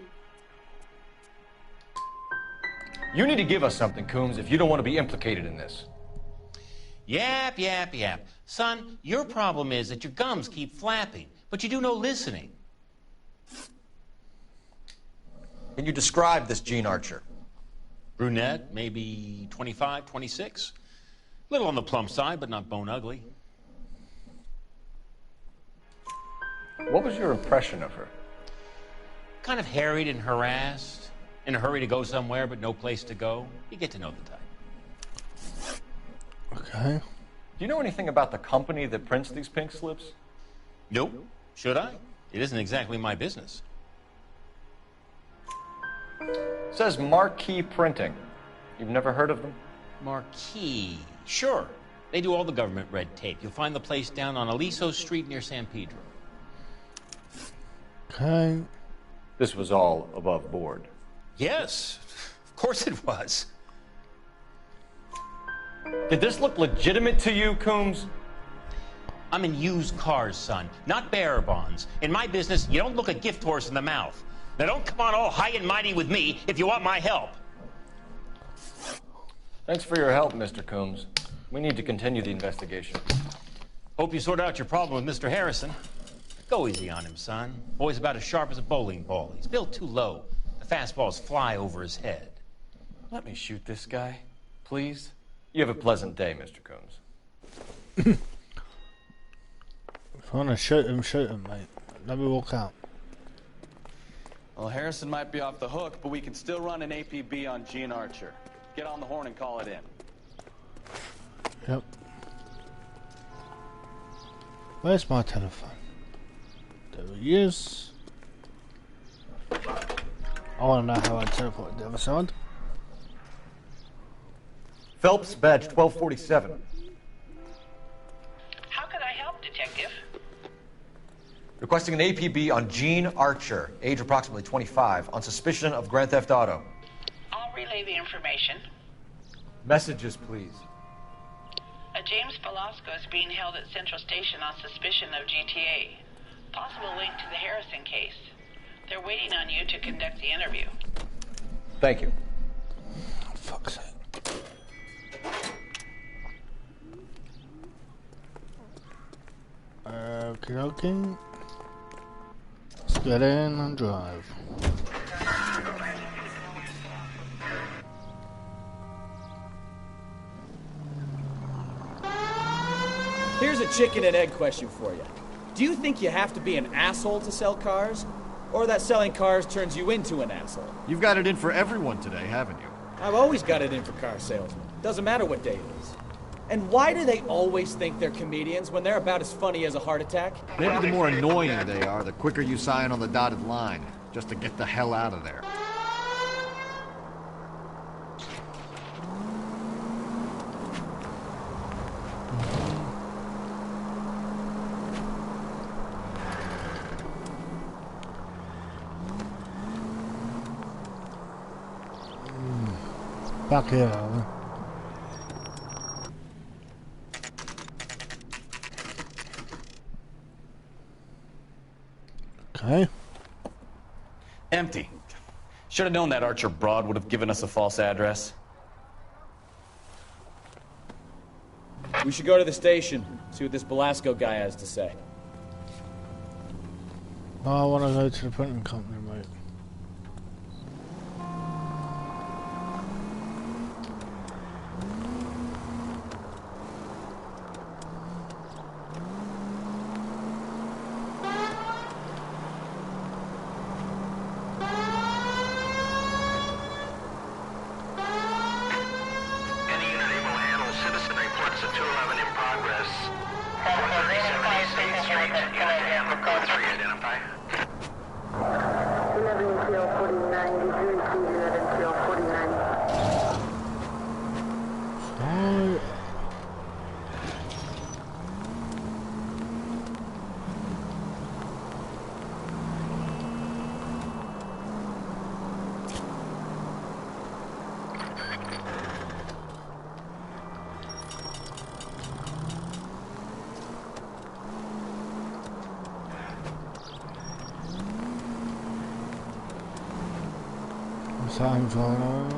Speaker 4: You need to give us something, Coombs, if you don't want to be implicated in this.
Speaker 11: Yap, yap, yap. Son, your problem is that your gums keep flapping, but you do no listening.
Speaker 4: Can you describe this Gene Archer?
Speaker 11: Brunette, maybe 25, 26. Little on the plump side, but not bone ugly.
Speaker 4: What was your impression of her?
Speaker 11: Kind of harried and harassed. In a hurry to go somewhere, but no place to go. You get to know the type.
Speaker 2: Okay.
Speaker 4: Do you know anything about the company that prints these pink slips?
Speaker 11: Nope. Should I? It isn't exactly my business.
Speaker 4: It says Marquee Printing. You've never heard of them?
Speaker 11: Marquee. Sure. They do all the government red tape. You'll find the place down on Aliso Street near San Pedro.
Speaker 2: Okay.
Speaker 4: This was all above board.
Speaker 11: Yes. Of course it was.
Speaker 4: Did this look legitimate to you, Coombs?
Speaker 11: I'm in used cars, son, not bearer bonds. In my business, you don't look a gift horse in the mouth. Now don't come on all high and mighty with me if you want my help.
Speaker 4: Thanks for your help, Mr. Coombs. We need to continue the investigation.
Speaker 11: Hope you sort out your problem with Mr. Harrison. Go easy on him, son. Boy's about as sharp as a bowling ball. He's built too low. The fastballs fly over his head.
Speaker 4: Let me shoot this guy, please. You have a pleasant day, Mr. Coombs.
Speaker 2: If I want to shoot him, mate. Let me walk out.
Speaker 3: Well, Harrison might be off the hook, but we can still run an APB on Gene Archer. Get on the horn and call it in.
Speaker 2: Yep. Where's my telephone? There he is. I want to know how I teleported the other side.
Speaker 4: Phelps, badge 1247.
Speaker 6: How can I help, Detective?
Speaker 4: Requesting an APB on Gene Archer, age approximately 25, on suspicion of Grand Theft Auto.
Speaker 6: I'll relay the information.
Speaker 4: Messages, please.
Speaker 6: A James Velasco is being held at Central Station on suspicion of GTA. Possible link to the Harrison case. They're waiting on you to conduct the interview.
Speaker 4: Thank you.
Speaker 2: Oh, fuck's sake. Okay. Let's get in and drive.
Speaker 17: Here's a chicken and egg question for you. Do you think you have to be an asshole to sell cars? Or that selling cars turns you into an asshole?
Speaker 18: You've got it in for everyone today, haven't you?
Speaker 17: I've always got it in for car salesmen. Doesn't matter what day it is. And why do they always think they're comedians when they're about as funny as a heart attack?
Speaker 18: Maybe the more annoying they are, the quicker you sign on the dotted line, just to get the hell out of there.
Speaker 2: Back here, are we? Okay.
Speaker 3: Empty. Should have known that Archer broad would have given us a false address.
Speaker 17: We should go to the station, see what this Velasco guy has to say.
Speaker 2: I want to go to the printing company, mate. Sounds alright.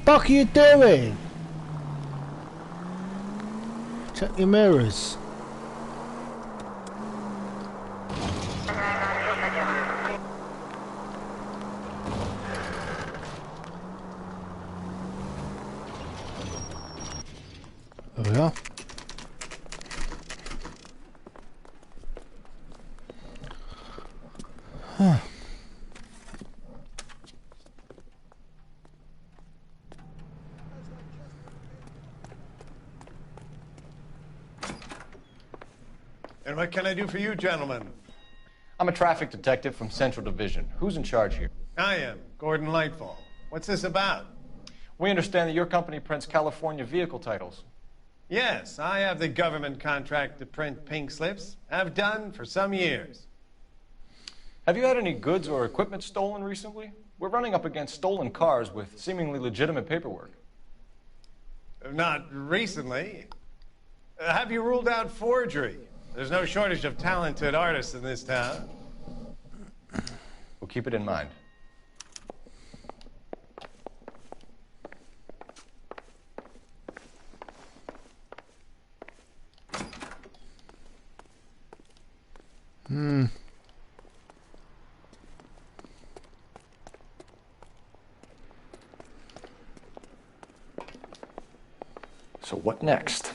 Speaker 2: Fuck are you doing? Check your mirrors. There we are. Huh.
Speaker 14: And what can I do for you, gentlemen?
Speaker 4: I'm a traffic detective from Central Division. Who's in charge here?
Speaker 14: I am, Gordon Lightfall. What's this about?
Speaker 4: We understand that your company prints California vehicle titles.
Speaker 14: Yes, I have the government contract to print pink slips. I've done for some years.
Speaker 4: Have you had any goods or equipment stolen recently? We're running up against stolen cars with seemingly legitimate paperwork.
Speaker 14: Not recently. Have you ruled out forgery? There's no shortage of talented artists in this town.
Speaker 4: We'll keep it in mind. So what next?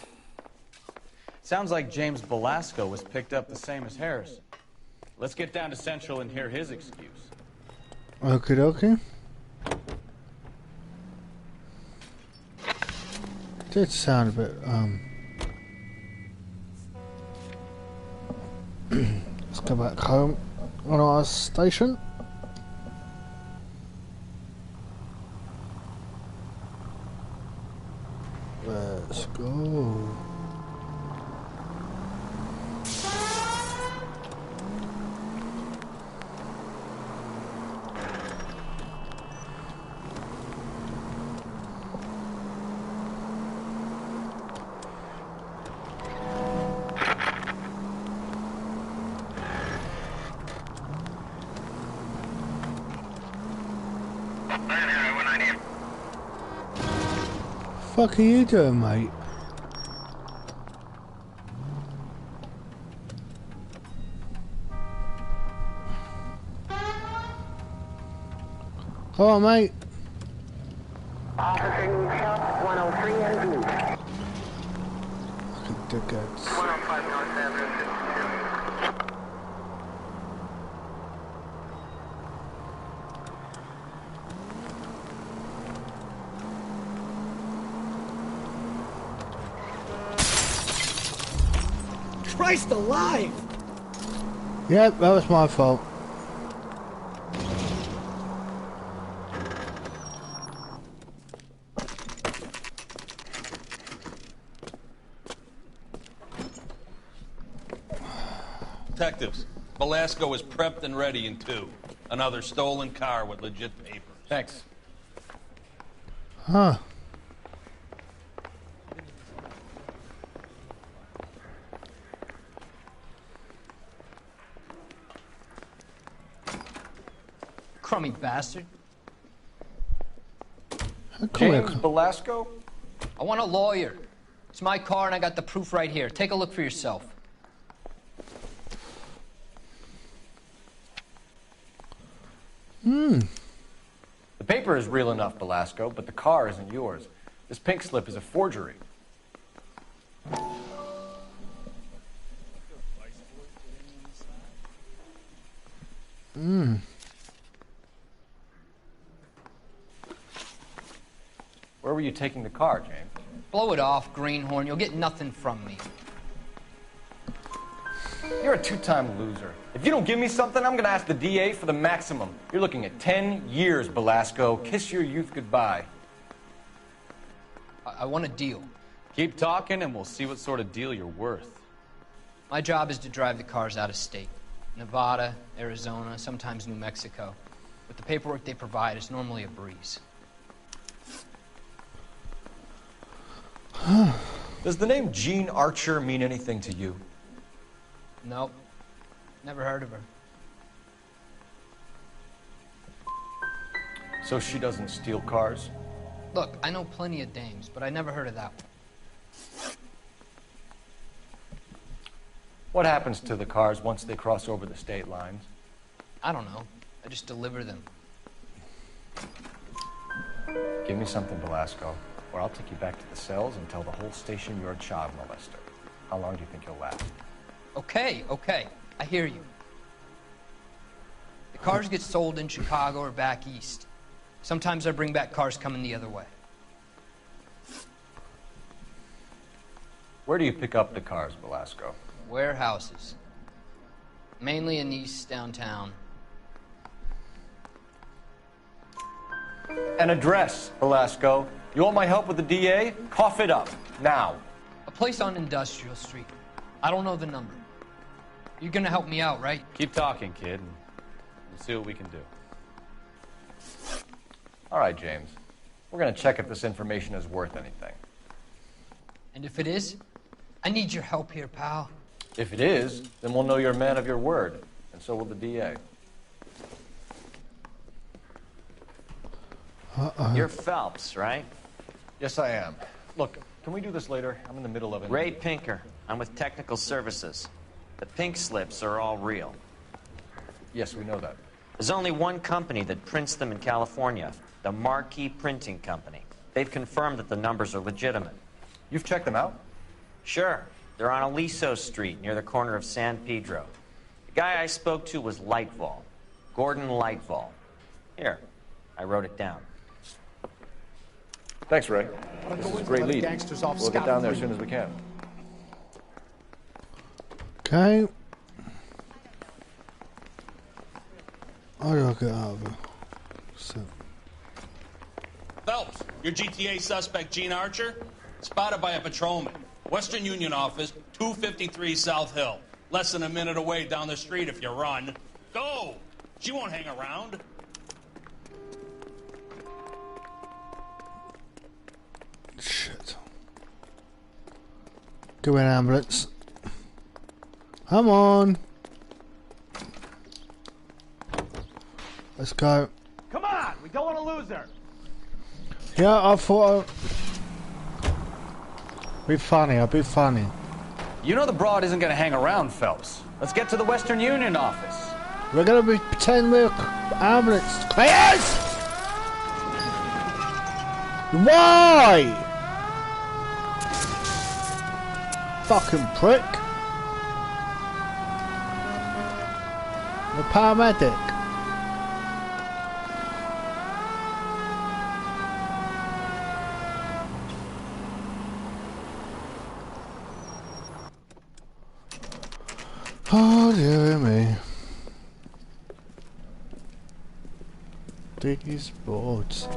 Speaker 3: Sounds like James Belasco was picked up the same as Harrison. Let's get down to Central and hear his excuse.
Speaker 2: Okie dokie. Did sound a bit, let's go back home on our station. Let's go. What are you doing, mate? Come on, mate.
Speaker 6: Officer needs help, 103 and B.
Speaker 2: Dickheads.
Speaker 6: 105 North Avenue.
Speaker 17: Christ alive!
Speaker 2: Yep, that was my fault.
Speaker 8: Detectives, Belasco is prepped and ready in 2. Another stolen car with legit papers.
Speaker 4: Thanks.
Speaker 2: Huh.
Speaker 12: Crummy bastard.
Speaker 4: James Belasco?
Speaker 12: I want a lawyer. It's my car and I got the proof right here. Take a look for yourself.
Speaker 4: The paper is real enough, Belasco, but the car isn't yours. This pink slip is a forgery. Where were you taking the car, James?
Speaker 12: Blow it off, greenhorn. You'll get nothing from me.
Speaker 4: You're a two-time loser. If you don't give me something, I'm gonna ask the DA for the maximum. You're looking at 10 years, Belasco. Kiss your youth goodbye.
Speaker 12: I want a deal.
Speaker 3: Keep talking and we'll see what sort of deal you're worth.
Speaker 12: My job is to drive the cars out of state. Nevada, Arizona, sometimes New Mexico. With the paperwork they provide, it's normally a breeze.
Speaker 4: Does the name Jean Archer mean anything to you?
Speaker 12: Nope. Never heard of her.
Speaker 4: So she doesn't steal cars?
Speaker 12: Look, I know plenty of dames, but I never heard of that one.
Speaker 4: What happens to the cars once they cross over the state lines?
Speaker 12: I don't know. I just deliver them.
Speaker 4: Give me something, Belasco, or I'll take you back to the cells and tell the whole station you're a child molester. How long do you think you'll last?
Speaker 12: Okay, okay. I hear you. The cars get sold in Chicago or back east. Sometimes I bring back cars coming the other way.
Speaker 4: Where do you pick up the cars, Belasco?
Speaker 12: Warehouses. Mainly in East downtown.
Speaker 4: An address, Belasco. You want my help with the DA? Cough it up, now.
Speaker 12: A place on Industrial Street. I don't know the number. You're gonna help me out, right?
Speaker 3: Keep talking, kid, and we'll see what we can do.
Speaker 4: All right, James. We're gonna check if this information is worth anything.
Speaker 12: And if it is, I need your help here, pal.
Speaker 4: If it is, then we'll know you're a man of your word, and so will the DA.
Speaker 13: You're Phelps, right?
Speaker 4: Yes, I am. Look, can we do this later? I'm in the middle of it.
Speaker 13: Ray Pinker. I'm with Technical Services. The pink slips are all real.
Speaker 4: Yes, we know that.
Speaker 13: There's only one company that prints them in California, the Marquee Printing Company. They've confirmed that the numbers are legitimate.
Speaker 4: You've checked them out?
Speaker 13: Sure. They're on Aliso Street, near the corner of San Pedro. The guy I spoke to was Lightval. Gordon Lightval. Here, I wrote it down.
Speaker 4: Thanks, Ray. This is a great lead. We'll get down there as soon as we can.
Speaker 2: Okay. I gotta get out of here. So.
Speaker 8: Phelps, your GTA suspect, Gene Archer, spotted by a patrolman. Western Union office, 253 South Hill. Less than a minute away down the street if you run. Go! She won't hang around.
Speaker 2: Shit. Go in, ambulance. Come on. Let's go.
Speaker 18: Come on, we don't want to lose her.
Speaker 2: Yeah, I thought be funny, I'll be funny.
Speaker 15: You know the broad isn't going to hang around, Phelps. Let's get to the Western Union office.
Speaker 2: We're gonna be pretend we're ambulance. Yes! Why? Fucking prick. I'm a paramedic. Oh dear me. These boards.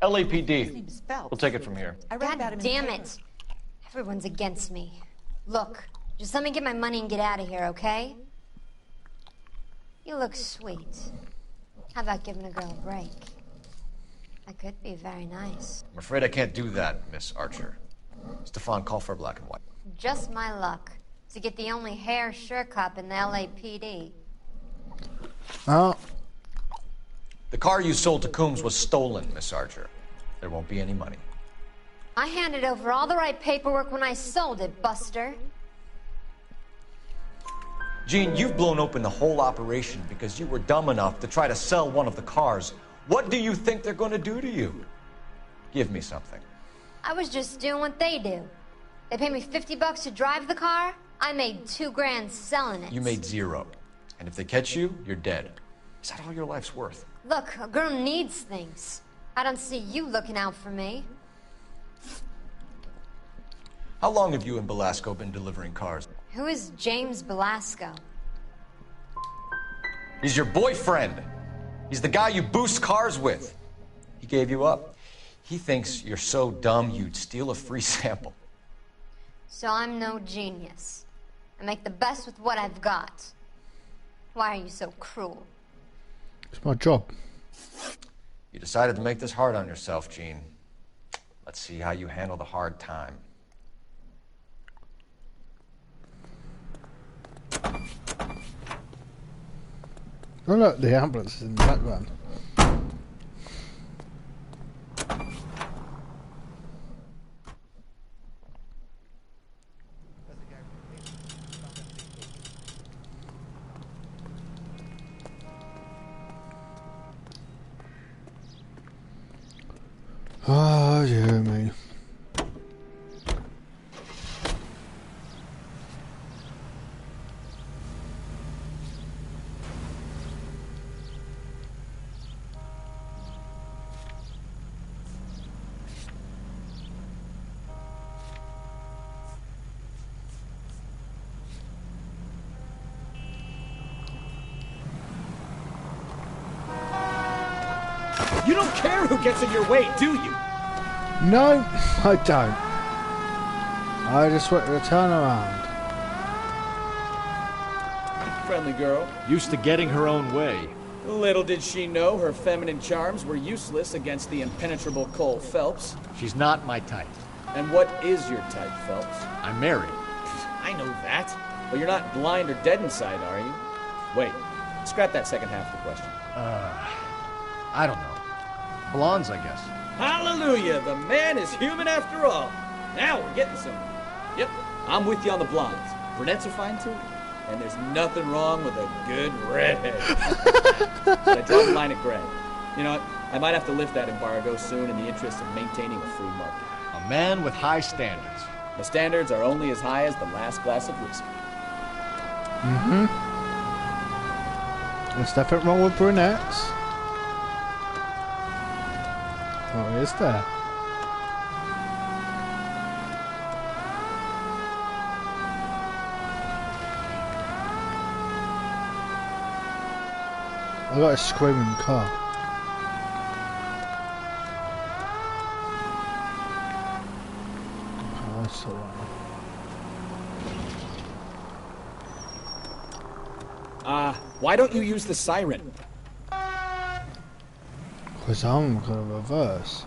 Speaker 4: LAPD. We'll take it from here.
Speaker 20: God damn it. Everyone's against me. Look, just let me get my money and get out of here, okay? You look sweet. How about giving a girl a break? That could be very nice.
Speaker 4: I'm afraid I can't do that, Miss Archer. Stefan, call for black and white.
Speaker 20: Just my luck to get the only hair sure cop in the LAPD.
Speaker 2: Oh.
Speaker 4: The car you sold to Coombs was stolen, Miss Archer. There won't be any money.
Speaker 20: I handed over all the right paperwork when I sold it, Buster.
Speaker 4: Gene, you've blown open the whole operation because you were dumb enough to try to sell one of the cars. What do you think they're going to do to you? Give me something.
Speaker 20: I was just doing what they do. They paid me $50 to drive the car. I made $2 grand selling it.
Speaker 4: You made $0. And if they catch you, you're dead. Is that all your life's worth?
Speaker 20: Look, a girl needs things. I don't see you looking out for me.
Speaker 4: How long have you and Belasco been delivering cars?
Speaker 20: Who is James Belasco?
Speaker 4: He's your boyfriend. He's the guy you boost cars with. He gave you up. He thinks you're so dumb you'd steal a free sample.
Speaker 20: So I'm no genius. I make the best with what I've got. Why are you so cruel?
Speaker 2: It's my job.
Speaker 4: You decided to make this hard on yourself, Gene. Let's see how you handle the hard time.
Speaker 2: Oh look, the ambulance is in the background. Oh, dear me.
Speaker 17: You don't care who gets in your way, do you?
Speaker 2: No, I don't. I just want to turn around.
Speaker 17: Friendly girl.
Speaker 18: Used to getting her own way.
Speaker 17: Little did she know her feminine charms were useless against the impenetrable Cole Phelps.
Speaker 18: She's not my type.
Speaker 17: And what is your type, Phelps?
Speaker 18: I'm married.
Speaker 17: I know that. But you're not blind or dead inside, are you? Wait, scrap that second half of the question.
Speaker 18: I don't know. Blondes, I guess.
Speaker 17: Hallelujah! The man is human after all. Now we're getting somewhere. Yep, I'm with you on the blondes. Brunettes are fine too. And there's nothing wrong with a good redhead. But I draw the line at gray. You know what? I might have to lift that embargo soon in the interest of maintaining a free market.
Speaker 18: A man with high standards.
Speaker 17: The standards are only as high as the last glass of whiskey.
Speaker 2: Mm-hmm. There's nothing wrong with brunettes. What is there? I got a screaming car. Oh, that's all right.
Speaker 17: Why don't you use the siren?
Speaker 2: Because I'm gonna reverse.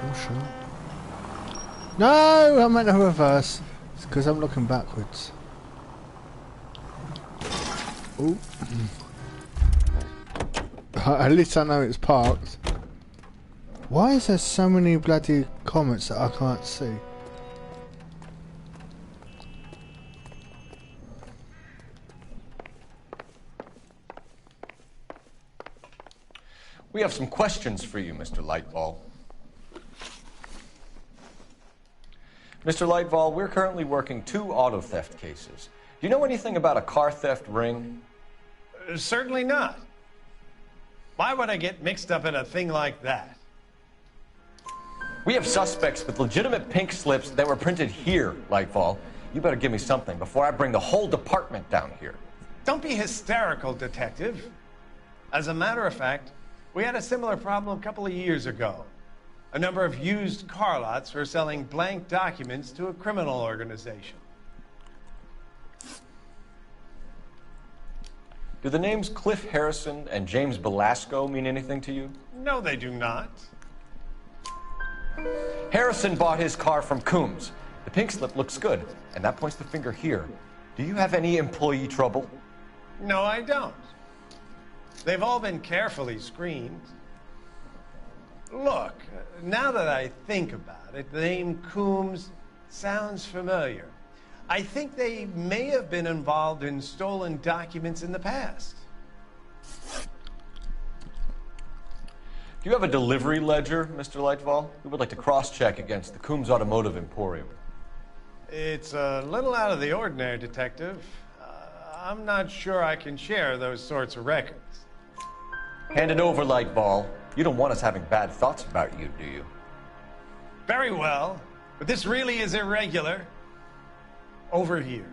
Speaker 2: Oh sure. No, I meant to reverse. It's because I'm looking backwards. Oh. At least I know it's parked. Why is there so many bloody comments that I can't see?
Speaker 4: We have some questions for you, Mr. Lightball. Mr. Lightball, we're currently working 2 auto theft cases. Do you know anything about a car theft ring?
Speaker 14: Certainly not. Why would I get mixed up in a thing like that?
Speaker 4: We have suspects with legitimate pink slips that were printed here, Lightball. You better give me something before I bring the whole department down here.
Speaker 14: Don't be hysterical, Detective. As a matter of fact, we had a similar problem a couple of years ago. A number of used car lots were selling blank documents to a criminal organization.
Speaker 4: Do the names Cliff Harrison and James Belasco mean anything to you?
Speaker 14: No, they do not.
Speaker 4: Harrison bought his car from Coombs. The pink slip looks good, and that points the finger here. Do you have any employee trouble?
Speaker 14: No, I don't. They've all been carefully screened. Look, now that I think about it, the name Coombs sounds familiar. I think they may have been involved in stolen documents in the past.
Speaker 4: Do you have a delivery ledger, Mr. Lightval? We would like to cross-check against the Coombs Automotive Emporium.
Speaker 14: It's a little out of the ordinary, Detective. I'm not sure I can share those sorts of records.
Speaker 4: Hand it over, Lightball. You don't want us having bad thoughts about you, do you?
Speaker 14: Very well, but this really is irregular. Over here.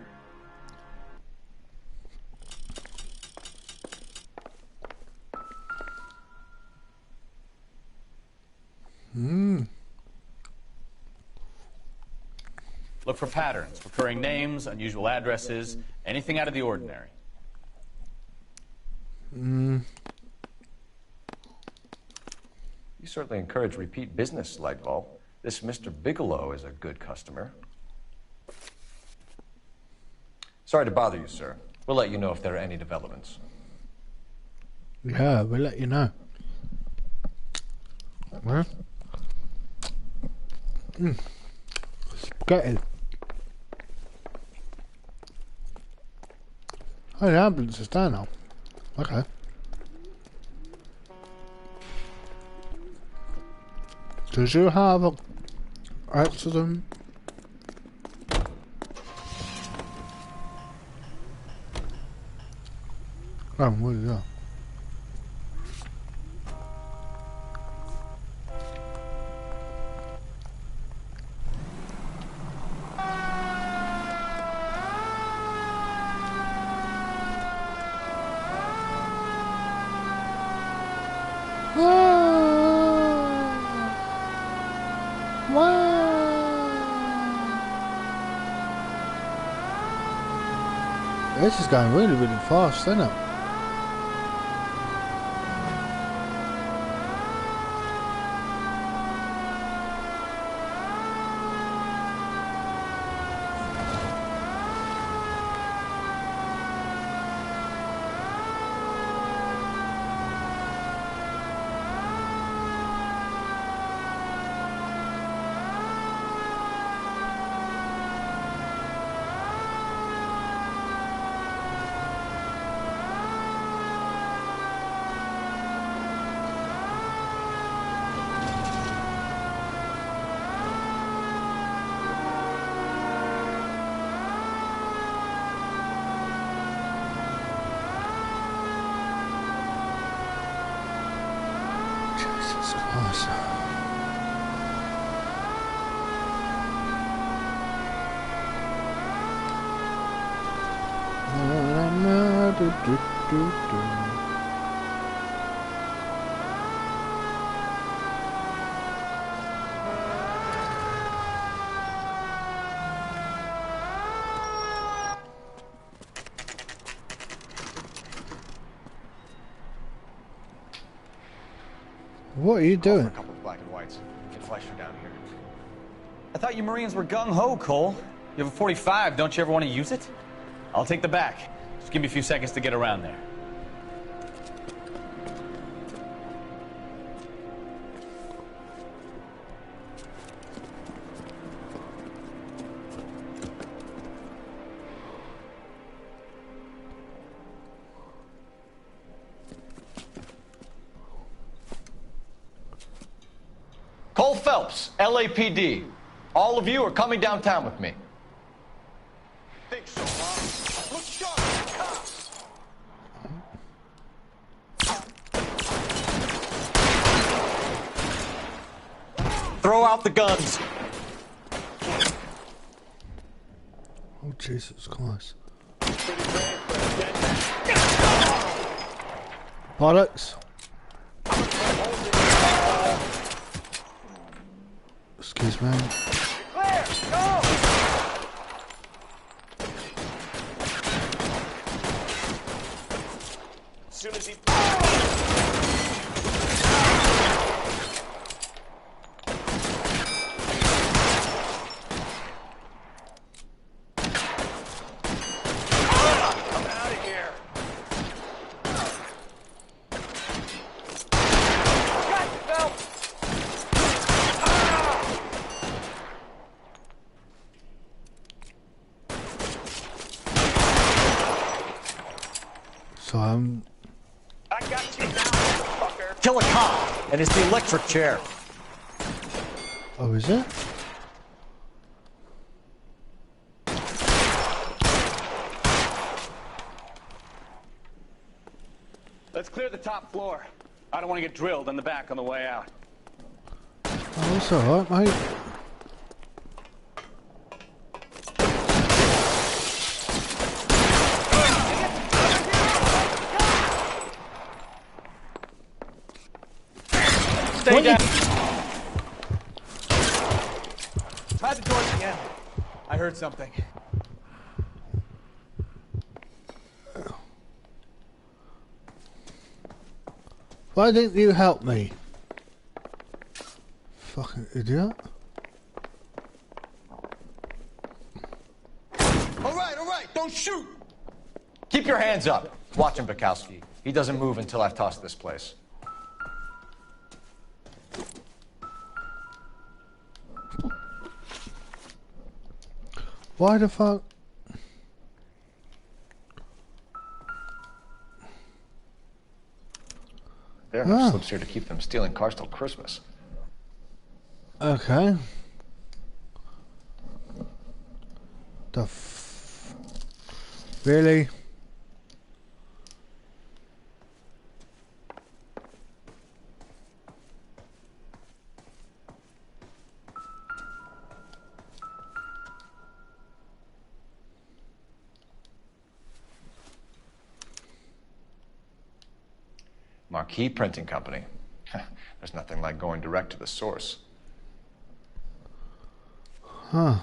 Speaker 3: Look for patterns, recurring names, unusual addresses, anything out of the ordinary.
Speaker 4: You certainly encourage repeat business, Lightball. This Mr. Bigelow is a good customer. Sorry to bother you, sir. We'll let you know if there are any developments.
Speaker 2: Yeah, we'll let you know. Huh? Spaghetti. Oh, the ambulance is there now. Okay. Did you have an accident? Oh, what is that? This is going really, really fast, isn't it? Jesus Christ. What are you doing?
Speaker 4: A couple of black and whites. Get Fleischer down here.
Speaker 15: I thought you Marines were gung-ho, Cole. You have a 45. Don't you ever want to use it?
Speaker 3: I'll take the back. Just give me a few seconds to get around there.
Speaker 4: Cole Phelps, LAPD. All of you are coming downtown with me.
Speaker 10: Think so, huh? Look sharp, cops!
Speaker 15: Throw out the guns.
Speaker 2: Oh, Jesus Christ. Bollocks. Excuse me.
Speaker 10: Clear! Go! As soon as he... I'm out of here. Got you, Phelps!
Speaker 2: So
Speaker 10: I got you now, fucker.
Speaker 15: Kill a cop, and it's the electric chair.
Speaker 2: oh, is it?
Speaker 15: Let's clear the top floor. I don't want to get drilled in the back on the way out.
Speaker 2: Oh, that's alright, mate.
Speaker 15: Stay down.
Speaker 3: Try the doors again. I heard something.
Speaker 2: Why didn't you help me? Fucking idiot.
Speaker 10: All right, don't shoot!
Speaker 4: Keep your hands up. Watch him, Bukowski. He doesn't move until I've tossed this place.
Speaker 2: Why the fuck?
Speaker 4: There are enough slips here to keep them stealing cars till Christmas.
Speaker 2: Okay. Really?
Speaker 4: Marquee Printing Company. There's nothing like going direct to the source.
Speaker 2: Huh.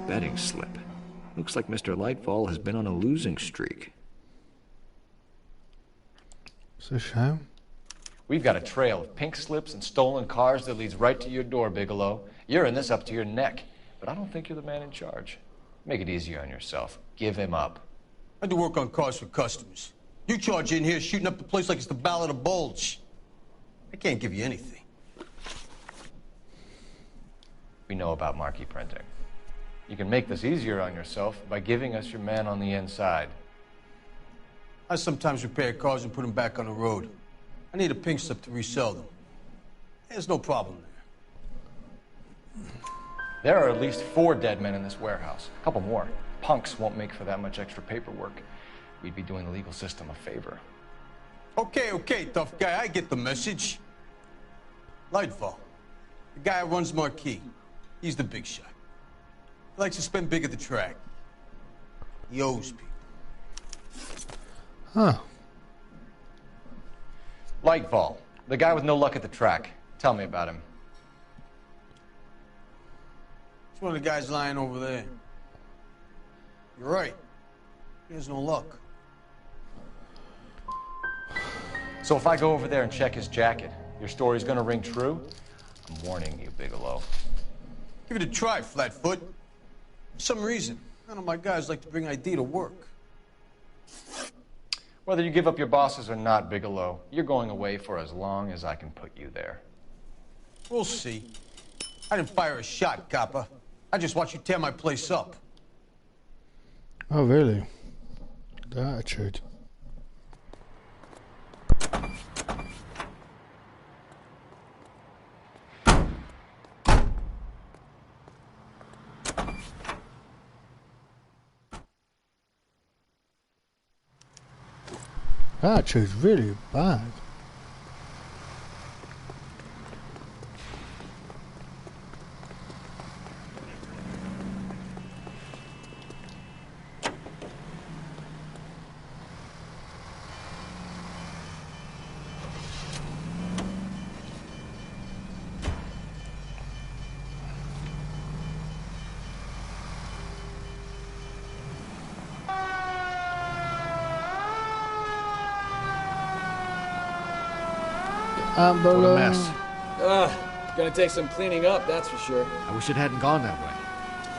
Speaker 19: Betting slip. Looks like Mr. Lightfall has been on a losing streak.
Speaker 2: It's a shame.
Speaker 4: We've got a trail of pink slips and stolen cars that leads right to your door, Bigelow. You're in this up to your neck, but I don't think you're the man in charge. Make it easier on yourself. Give him up.
Speaker 8: I do work on cars for customers. You charge in here shooting up the place like it's the Ballad of Bulge. I can't give you anything.
Speaker 4: We know about Marquee Printing. You can make this easier on yourself by giving us your man on the inside.
Speaker 8: I sometimes repair cars and put them back on the road. I need a pink slip to resell them. There's no problem there.
Speaker 4: There are at least 4 dead men in this warehouse. A couple more. Punks won't make for that much extra paperwork. we'd be doing the legal system a favor.
Speaker 8: Okay, tough guy, I get the message. Lightfall, the guy who runs Marquis. He's the big shot. He likes to spend big at the track. He owes people.
Speaker 2: Huh.
Speaker 4: Lightfall, the guy with no luck at the track. Tell me about him.
Speaker 8: It's one of the guys lying over there. You're right. He has no luck.
Speaker 4: So if I go over there and check his jacket, your story's gonna ring true? I'm warning you, Bigelow.
Speaker 8: Give it a try, Flatfoot. For some reason, none of my guys like to bring ID to work.
Speaker 4: Whether you give up your bosses or not, Bigelow, you're going away for as long as I can put you there.
Speaker 8: We'll see. I didn't fire a shot, copper. I just watched you tear my place up.
Speaker 2: Oh, really? The attitude. That attitude's really bad.
Speaker 17: What a mess. Gonna take some cleaning up, that's for sure.
Speaker 18: I wish it hadn't gone that way.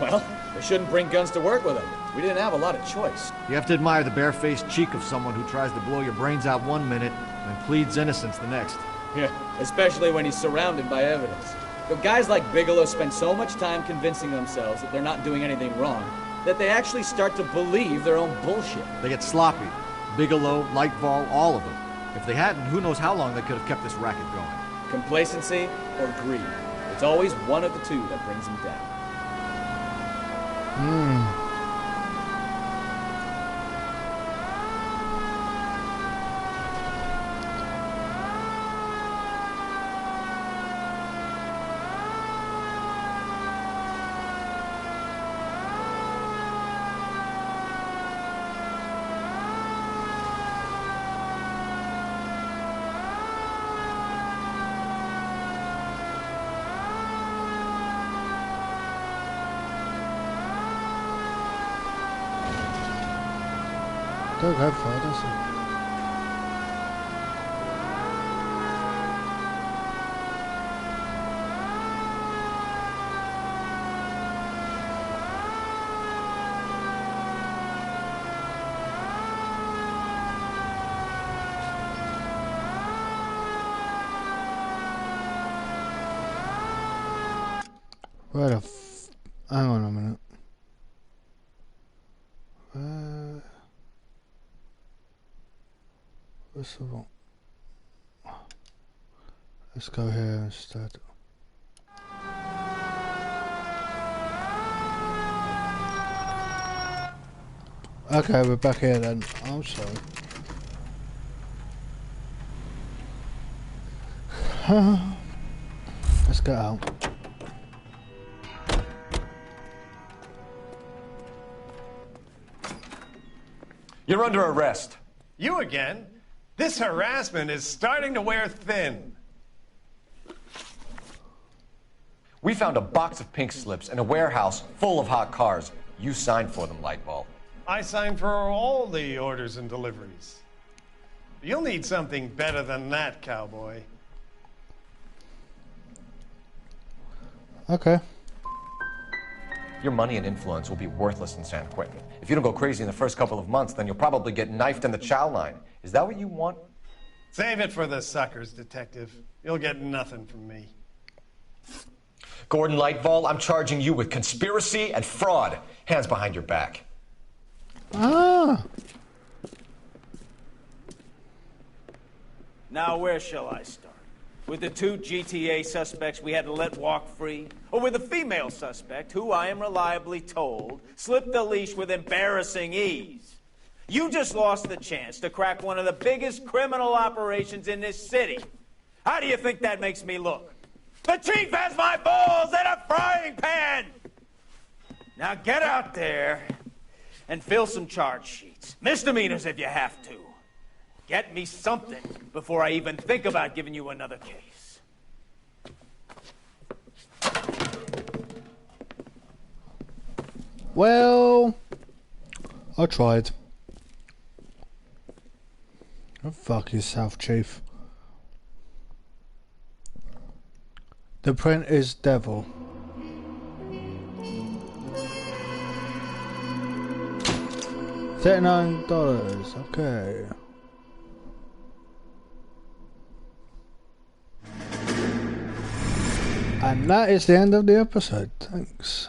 Speaker 17: Well, they shouldn't bring guns to work with them. We didn't have a lot of choice.
Speaker 18: You have to admire the barefaced cheek of someone who tries to blow your brains out one minute and pleads innocence the next.
Speaker 17: Yeah, especially when he's surrounded by evidence. But guys like Bigelow spend so much time convincing themselves that they're not doing anything wrong that they actually start to believe their own bullshit.
Speaker 18: They get sloppy. Bigelow, Lightfall, all of them. If they hadn't, who knows how long they could have kept this racket going.
Speaker 17: Complacency or greed. It's always one of the two that brings them down.
Speaker 2: Don't go far, does it? Where the hang on a minute. What's the wrong? Let's go here instead. Okay, we're back here then. I'm sorry. Let's get out.
Speaker 4: You're under arrest.
Speaker 14: You again? This harassment is starting to wear thin.
Speaker 4: We found a box of pink slips in a warehouse full of hot cars. You signed for them, Lightball.
Speaker 14: I signed for all the orders and deliveries. You'll need something better than that, cowboy.
Speaker 2: Okay.
Speaker 4: Your money and influence will be worthless in San Quentin. If you don't go crazy in the first couple of months, then you'll probably get knifed in the chow line. Is that what you want?
Speaker 14: Save it for the suckers, Detective. You'll get nothing from me.
Speaker 4: Gordon Lightfall, I'm charging you with conspiracy and fraud. Hands behind your back.
Speaker 2: Ah.
Speaker 1: Now, where shall I start? With the 2 GTA suspects we had to let walk free? Or with the female suspect, who I am reliably told, slipped the leash with embarrassing ease? You just lost the chance to crack one of the biggest criminal operations in this city. How do you think that makes me look? The chief has my balls in a frying pan! Now get out there and fill some charge sheets. Misdemeanors if you have to. Get me something before I even think about giving you another case.
Speaker 2: Well, I tried. Go fuck yourself, Chief. The print is devil. $39, okay. And that is the end of the episode. Thanks.